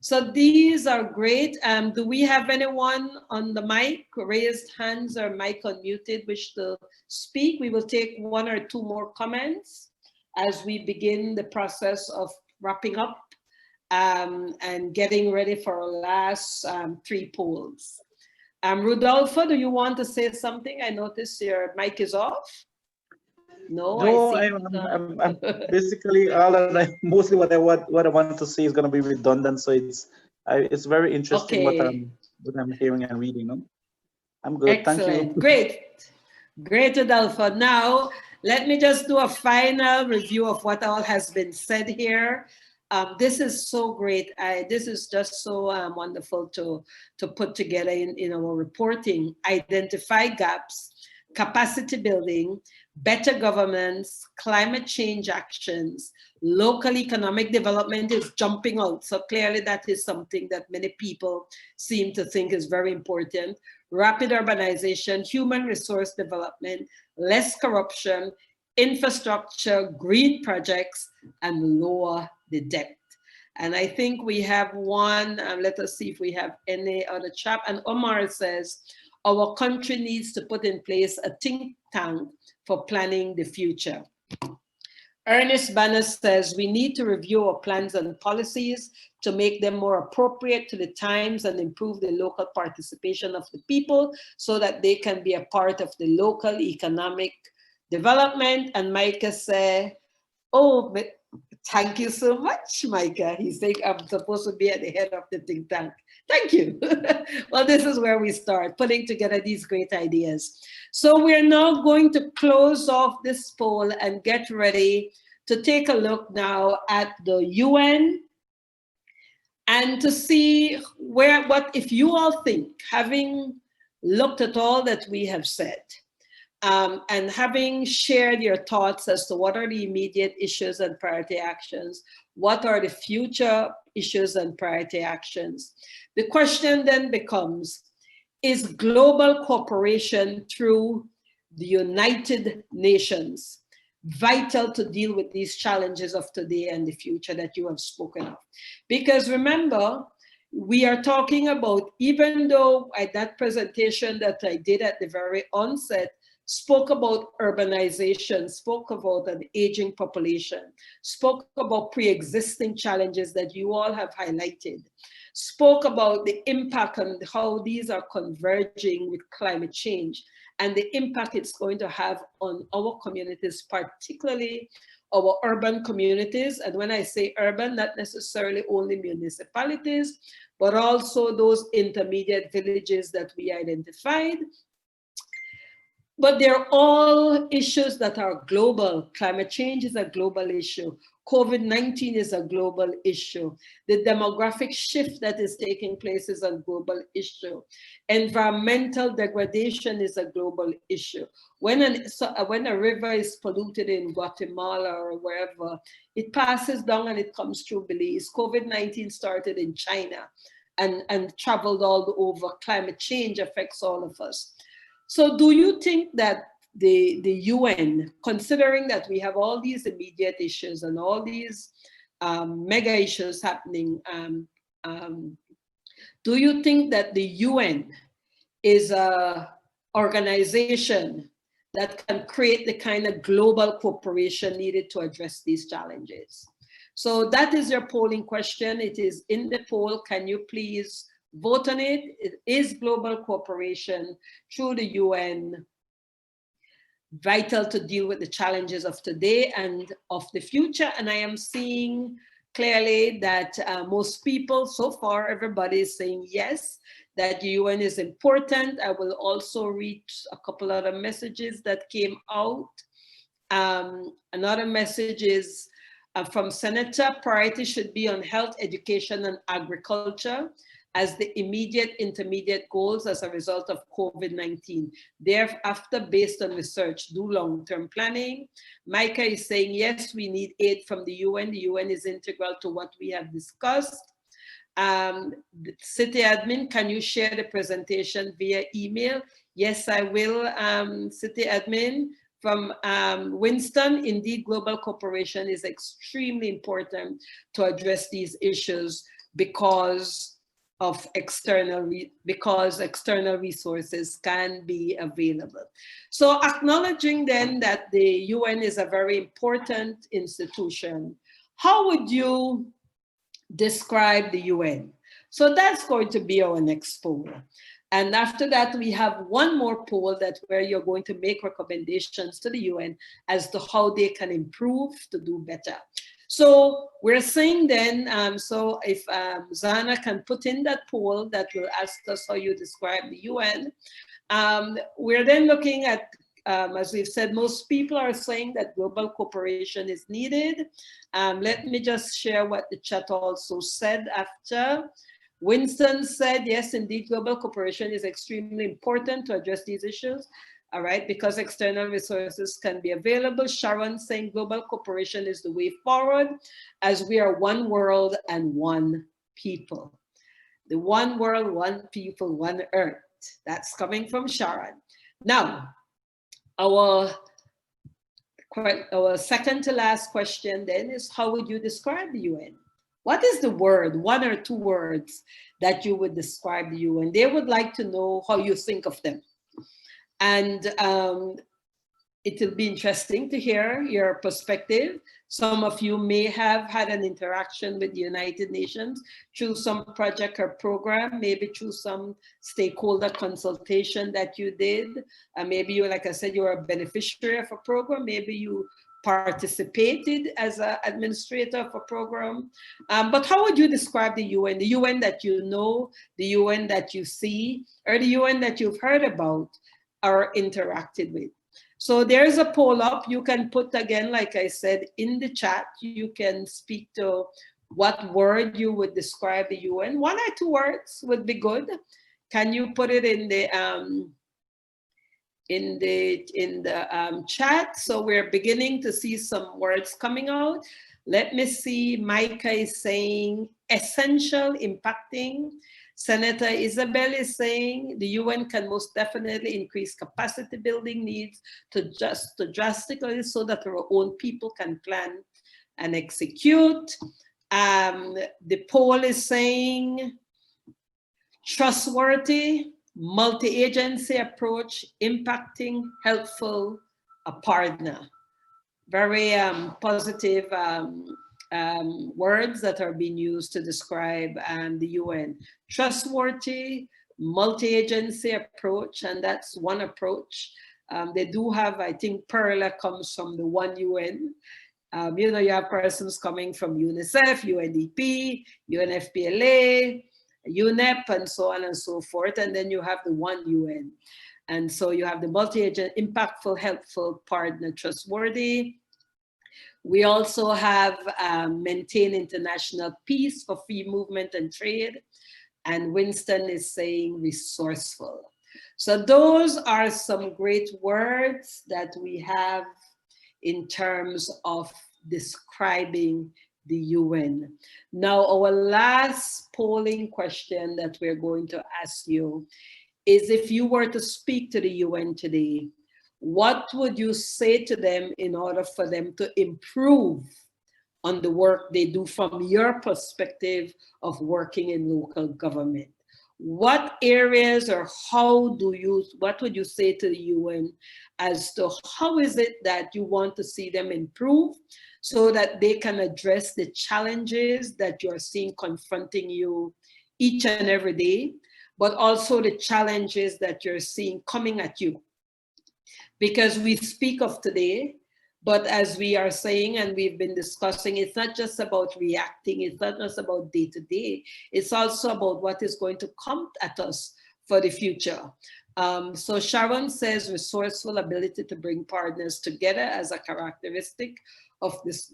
So these are great. Do we have anyone on the mic, raised hands or mic unmuted, wish to speak? We will take one or two more comments as we begin the process of wrapping up and getting ready for our last three polls. Rodolfo, do you want to say something? I notice your mic is off. No, I'm basically mostly what I want to say is going to be redundant. So it's very interesting what I'm hearing and reading. No? I'm good. Excellent. Thank you. Great, Rodolfo. Now let me just do a final review of what all has been said here. This is so great. This is just so wonderful to put together in our reporting. Identify gaps, capacity building, better governance, climate change actions, local economic development is jumping out. So clearly that is something that many people seem to think is very important. Rapid urbanization, human resource development, less corruption, infrastructure, green projects, and lower the debt. And I think we have one, let us see if we have any other chat. And Omar says, our country needs to put in place a think tank for planning the future. Ernest Banner says, we need to review our plans and policies to make them more appropriate to the times and improve the local participation of the people so that they can be a part of the local economic development. And Micah said, Oh, but thank you so much, Micah. He's saying I'm supposed to be at the head of the think tank. Thank you. Well, this is where we start, putting together these great ideas. So we're now going to close off this poll and get ready to take a look now at the UN and to see what if you all think, having looked at all that we have said, and having shared your thoughts as to what are the immediate issues and priority actions, what are the future issues and priority actions, the question then becomes, is global cooperation through the United Nations vital to deal with these challenges of today and the future that you have spoken of? Because remember, we are talking about, even though that presentation that I did at the very onset spoke about urbanization, spoke about an aging population, spoke about pre-existing challenges that you all have highlighted, spoke about the impact and how these are converging with climate change and the impact it's going to have on our communities, particularly our urban communities. And when I say urban, not necessarily only municipalities, but also those intermediate villages that we identified. But they're all issues that are global. Climate change is a global issue. COVID-19 is a global issue. The demographic shift that is taking place is a global issue. Environmental degradation is a global issue. When a river is polluted in Guatemala or wherever, it passes down and it comes through Belize. COVID-19 started in China and traveled all over. Climate change affects all of us. So do you think that the UN, considering that we have all these immediate issues and all these mega issues happening, do you think that the UN is an organization that can create the kind of global cooperation needed to address these challenges? So that is your polling question. It is in the poll. Can you please vote on it? It is global cooperation through the UN vital to deal with the challenges of today and of the future. And I am seeing clearly that most people, so far, everybody is saying yes, that the UN is important. I will also read a couple other messages that came out. Another message is from Senator, priority should be on health, education, and agriculture as the immediate intermediate goals as a result of COVID-19. Thereafter, based on research, do long-term planning. Micah is saying, yes, we need aid from the UN. The UN is integral to what we have discussed. City admin, can you share the presentation via email? Yes, I will, City admin. From Winston, indeed, global cooperation is extremely important to address these issues because external resources can be available. So acknowledging then that the UN is a very important institution, how would you describe the UN? So that's going to be our next poll. And after that, we have one more poll where you're going to make recommendations to the UN as to how they can improve to do better. So we're saying then, so if Zana can put in that poll that will ask us how you describe the UN, we're then looking at, as we've said, most people are saying that global cooperation is needed. Let me just share what the chat also said after. Winston said, yes, indeed, global cooperation is extremely important to address these issues. All right, because external resources can be available. Sharon saying global cooperation is the way forward as we are one world and one people. The one world, one people, one earth. That's coming from Sharon. Now, our second to last question then is, how would you describe the UN? What is the word, one or two words that you would describe the UN? They would like to know how you think of them. And it will be interesting to hear your perspective. Some of you may have had an interaction with the United Nations through some project or program, maybe through some stakeholder consultation that you did. Maybe you, like I said, you are a beneficiary of a program. Maybe you participated as an administrator of a program. But how would you describe the UN that you know, the UN that you see, or the UN that you've heard about or interacted with? So there's a poll up. You can put, again, like I said, in the chat, you can speak to what word you would describe the UN. 1 or 2 words would be good. Can you put it in the chat? So we're beginning to see some words coming out. Let me see. Micah is saying essential, impacting. Senator Isabel is saying the UN can most definitely increase capacity building needs to drastically so that our own people can plan and execute. The poll is saying trustworthy, multi-agency approach, impacting, helpful, a partner. Very positive words that are being used to describe the UN. Trustworthy, multi-agency approach, and that's one approach. They do have, I think, Perla comes from the one UN. You know, you have persons coming from UNICEF, UNDP, UNFPLA, UNEP, and so on and so forth. And then you have the one UN. And so you have the multi-agent, impactful, helpful, partner, trustworthy. We also have maintain international peace for free movement and trade. And Winston is saying resourceful. So those are some great words that we have in terms of describing the UN. Now, our last polling question that we're going to ask you is, if you were to speak to the UN today, what would you say to them in order for them to improve on the work they do from your perspective of working in local government? What areas, or what would you say to the UN as to how is it that you want to see them improve so that they can address the challenges that you're seeing confronting you each and every day, but also the challenges that you're seeing coming at you? Because we speak of today, but as we are saying and we've been discussing, it's not just about reacting, it's not just about day to day, it's also about what is going to come at us for the future. So Sharon says resourceful ability to bring partners together as a characteristic of this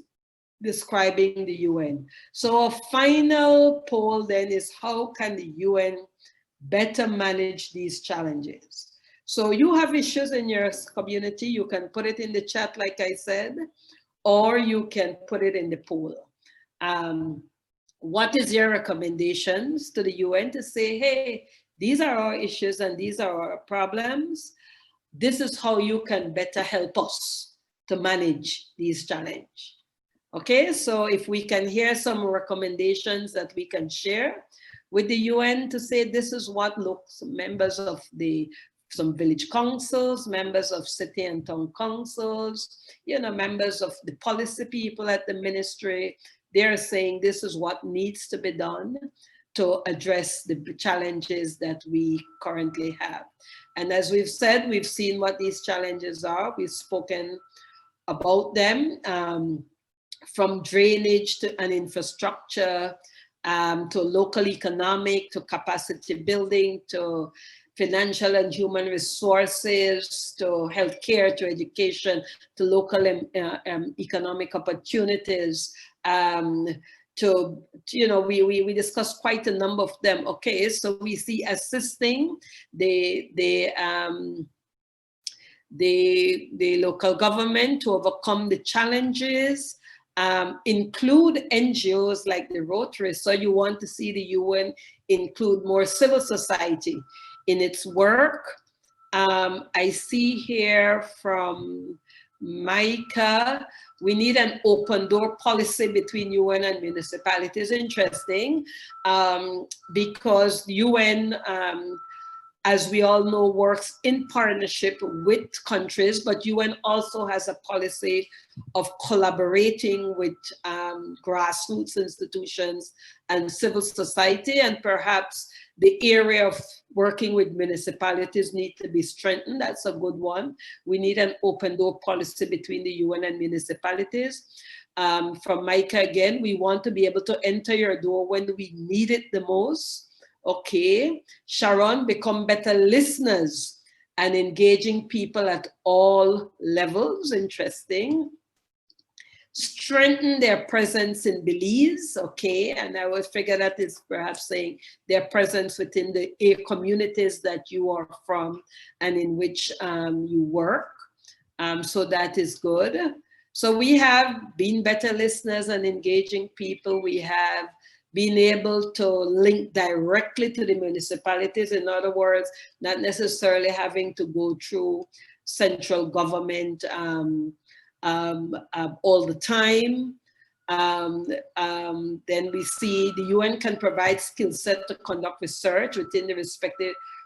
describing the UN. So a final poll then is, how can the UN better manage these challenges? So you have issues in your community, you can put it in the chat, like I said, or you can put it in the poll. What is your recommendations to the UN to say, hey, these are our issues and these are our problems. This is how you can better help us to manage these challenges. Okay, so if we can hear some recommendations that we can share with the UN to say, this is what members of some village councils, members of city and town councils, members of the policy people at the ministry, they're saying this is what needs to be done to address the challenges that we currently have. And as we've said, we've seen what these challenges are. We've spoken about them, from drainage to an infrastructure, to local economic, to capacity building, to financial and human resources, to healthcare, to education, to local economic opportunities, we discussed quite a number of them. Okay, so we see assisting the local government to overcome the challenges, include NGOs like the Rotary. So you want to see the UN include more civil society in its work. I see here from Micah, we need an open door policy between UN and municipalities. Interesting, because UN, as we all know, works in partnership with countries, but UN also has a policy of collaborating with grassroots institutions and civil society, and perhaps The area of working with municipalities need to be strengthened. That's a good one. We need an open door policy between the UN and municipalities. From Micah again, we want to be able to enter your door when we need it the most. Okay. Sharon, become better listeners and engaging people at all levels. Interesting. Strengthen their presence in Belize, okay, and I would figure that is perhaps saying their presence within the communities that you are from and in which you work, so that is good. So we have been better listeners and engaging people. We have been able to link directly to the municipalities. In other words, not necessarily having to go through central government all the time. Then we see the UN can provide skill set to conduct research within the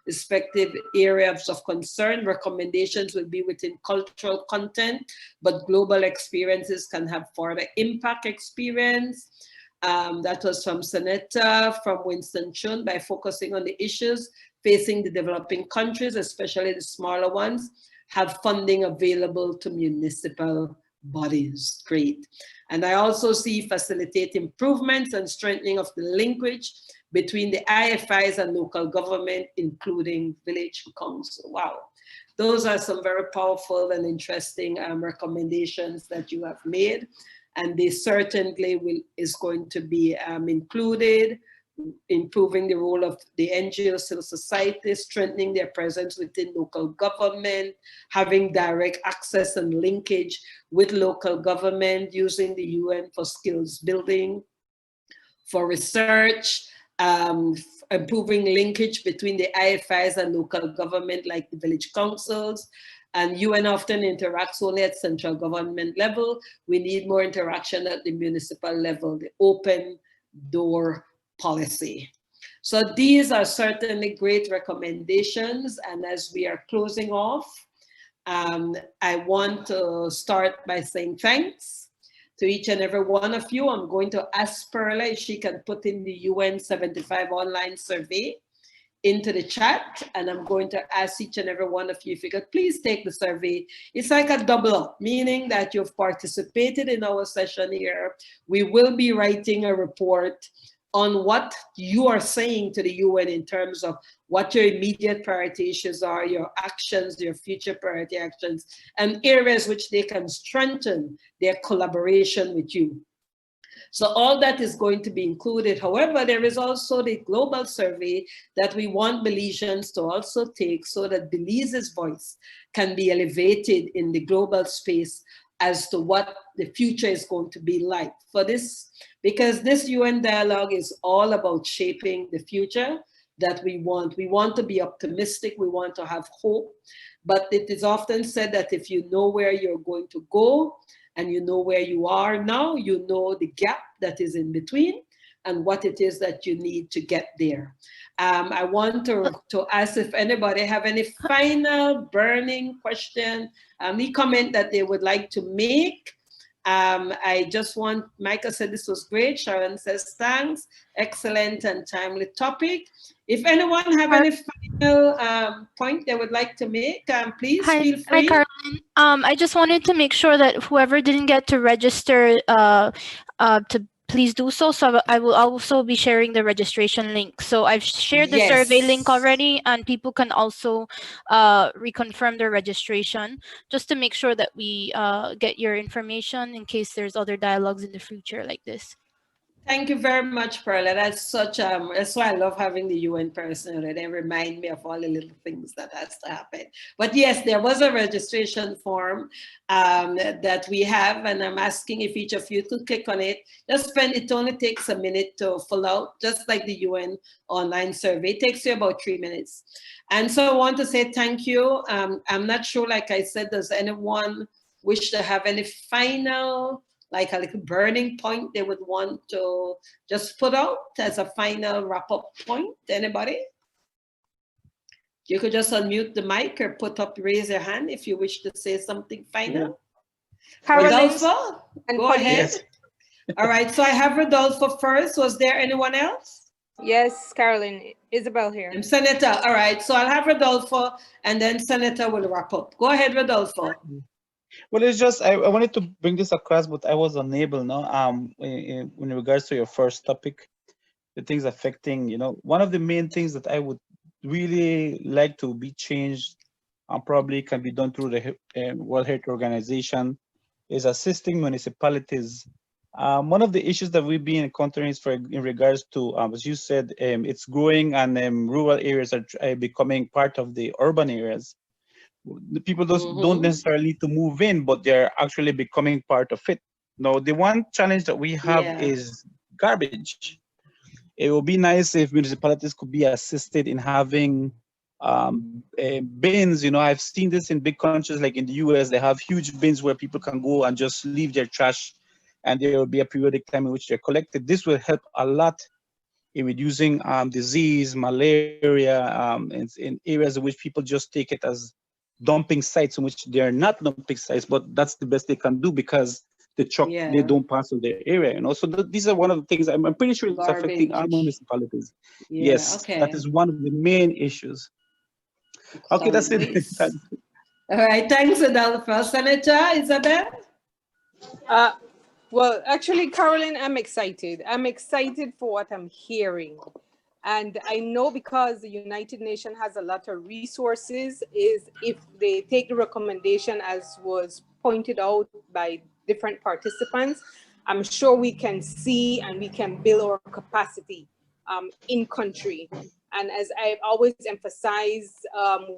respective areas of concern. Recommendations will be within cultural content, but global experiences can have further impact experience. That was from Senator, from Winston Chun, by focusing on the issues facing the developing countries, especially the smaller ones, have funding available to municipal bodies. Great. And I also see facilitate improvements and strengthening of the linkage between the IFIs and local government, including village council. Wow. Those are some very powerful and interesting recommendations that you have made. And they certainly is going to be included. Improving the role of the NGO civil society, strengthening their presence within local government, having direct access and linkage with local government, using the UN for skills building, for research, improving linkage between the IFIs and local government like the village councils. And UN often interacts only at central government level. We need more interaction at the municipal level, the open door policy. So these are certainly great recommendations. And as we are closing off, I want to start by saying thanks to each and every one of you. I'm going to ask Perla if she can put in the UN75 online survey into the chat, and I'm going to ask each and every one of you if you could please take the survey. It's like a double up, meaning that you've participated in our session here. We will be writing a report on what you are saying to the UN in terms of what your immediate priority issues are, your actions, your future priority actions, and areas which they can strengthen their collaboration with you. So all that is going to be included. However, there is also the global survey that we want Belizeans to also take so that Belize's voice can be elevated in the global space as to what the future is going to be like for this, because this UN dialogue is all about shaping the future that we want. We want to be optimistic, we want to have hope, but it is often said that if you know where you're going to go and you know where you are now, you know the gap that is in between and what it is that you need to get there. I want to ask if anybody have any final burning question, any comment that they would like to make. I just want, Micah said this was great. Sharon says thanks, excellent and timely topic. If anyone have any final point they would like to make, please feel free. Hi, Carolyn. I just wanted to make sure that whoever didn't get to register to please do so. So I will also be sharing the registration link. So I've shared the survey link already, and people can also reconfirm their registration just to make sure that we get your information in case there's other dialogues in the future like this. Thank you very much, Perla. That's such that's why I love having the UN personnel. They remind me of all the little things that has to happen. But yes, there was a registration form that we have, and I'm asking if each of you to click on it. It only takes a minute to fill out, just like the UN online survey. It takes you about 3 minutes. And so I want to say thank you. I'm not sure, like I said, does anyone wish to have any final, like a little burning point they would want to just put out as a final wrap-up point? Anybody? You could just unmute the mic or raise your hand if you wish to say something final. Yeah. Rodolfo, go ahead. Yes. All right, so I have Rodolfo first. Was there anyone else? Yes, Carolyn. Isabel here. And Senator, all right. So I'll have Rodolfo, and then Senator will wrap up. Go ahead, Rodolfo. Well, it's just I wanted to bring this across, but I was unable. No, in regards to your first topic, the things affecting, one of the main things that I would really like to be changed, and probably can be done through the World Health Organization, is assisting municipalities. One of the issues that we've been encountering is in regards to, as you said, it's growing, and rural areas are becoming part of the urban areas. The people don't necessarily need to move in, but they're actually becoming part of it. Now, the one challenge that we have is garbage. It would be nice if municipalities could be assisted in having bins. I've seen this in big countries like in the US. They have huge bins where people can go and just leave their trash, and there will be a periodic time in which they're collected. This will help a lot in reducing disease, malaria, in areas in which people just take it as dumping sites, in which they are not dumping sites, but that's the best they can do because the truck, they don't pass through their area. So these are one of the things I'm pretty sure it's affecting our municipalities. Yes, that is one of the main issues. Okay, that's it. All right, thanks, Adolfo. Senator Isabel? Well, actually, Carolyn, I'm excited. I'm excited for what I'm hearing. And I know because the United Nations has a lot of resources, is if they take the recommendation as was pointed out by different participants, I'm sure we can see and we can build our capacity in country. And as I've always emphasized,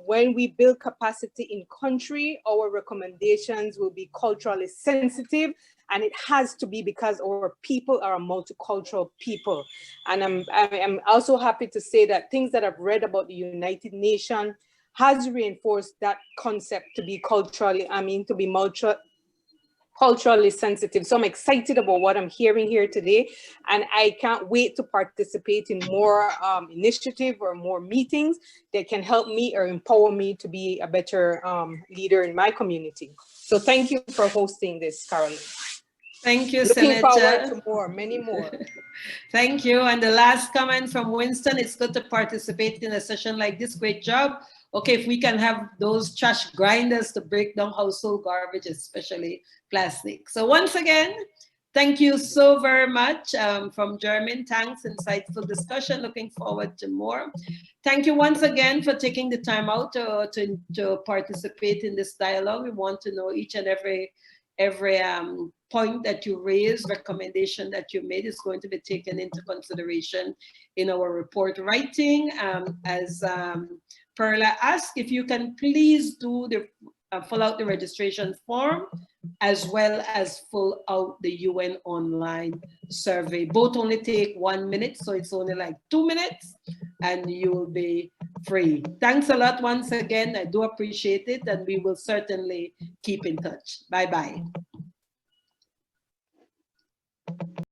when we build capacity in country, our recommendations will be culturally sensitive, and it has to be because our people are a multicultural people. And I'm also happy to say that things that I've read about the United Nations has reinforced that concept to be culturally sensitive. So I'm excited about what I'm hearing here today, and I can't wait to participate in more initiative or more meetings that can help me or empower me to be a better leader in my community. So thank you for hosting this, Caroline. Thank you, Looking Senator. forward to more, many more. Thank you. And the last comment from Winston, it's good to participate in a session like this. Great job. Okay, if we can have those trash grinders to break down household garbage, especially plastic. So once again, thank you so very much from German. Thanks, insightful discussion. Looking forward to more. Thank you once again for taking the time out to participate in this dialogue. We want to know each and every point that you raised, recommendation that you made is going to be taken into consideration in our report writing. As Perla asked, if you can please do the fill out the registration form as well as fill out the UN online survey. Both only take 1 minute, so it's only like 2 minutes and you will be free. Thanks a lot once again. I do appreciate it, and we will certainly keep in touch. Bye-bye.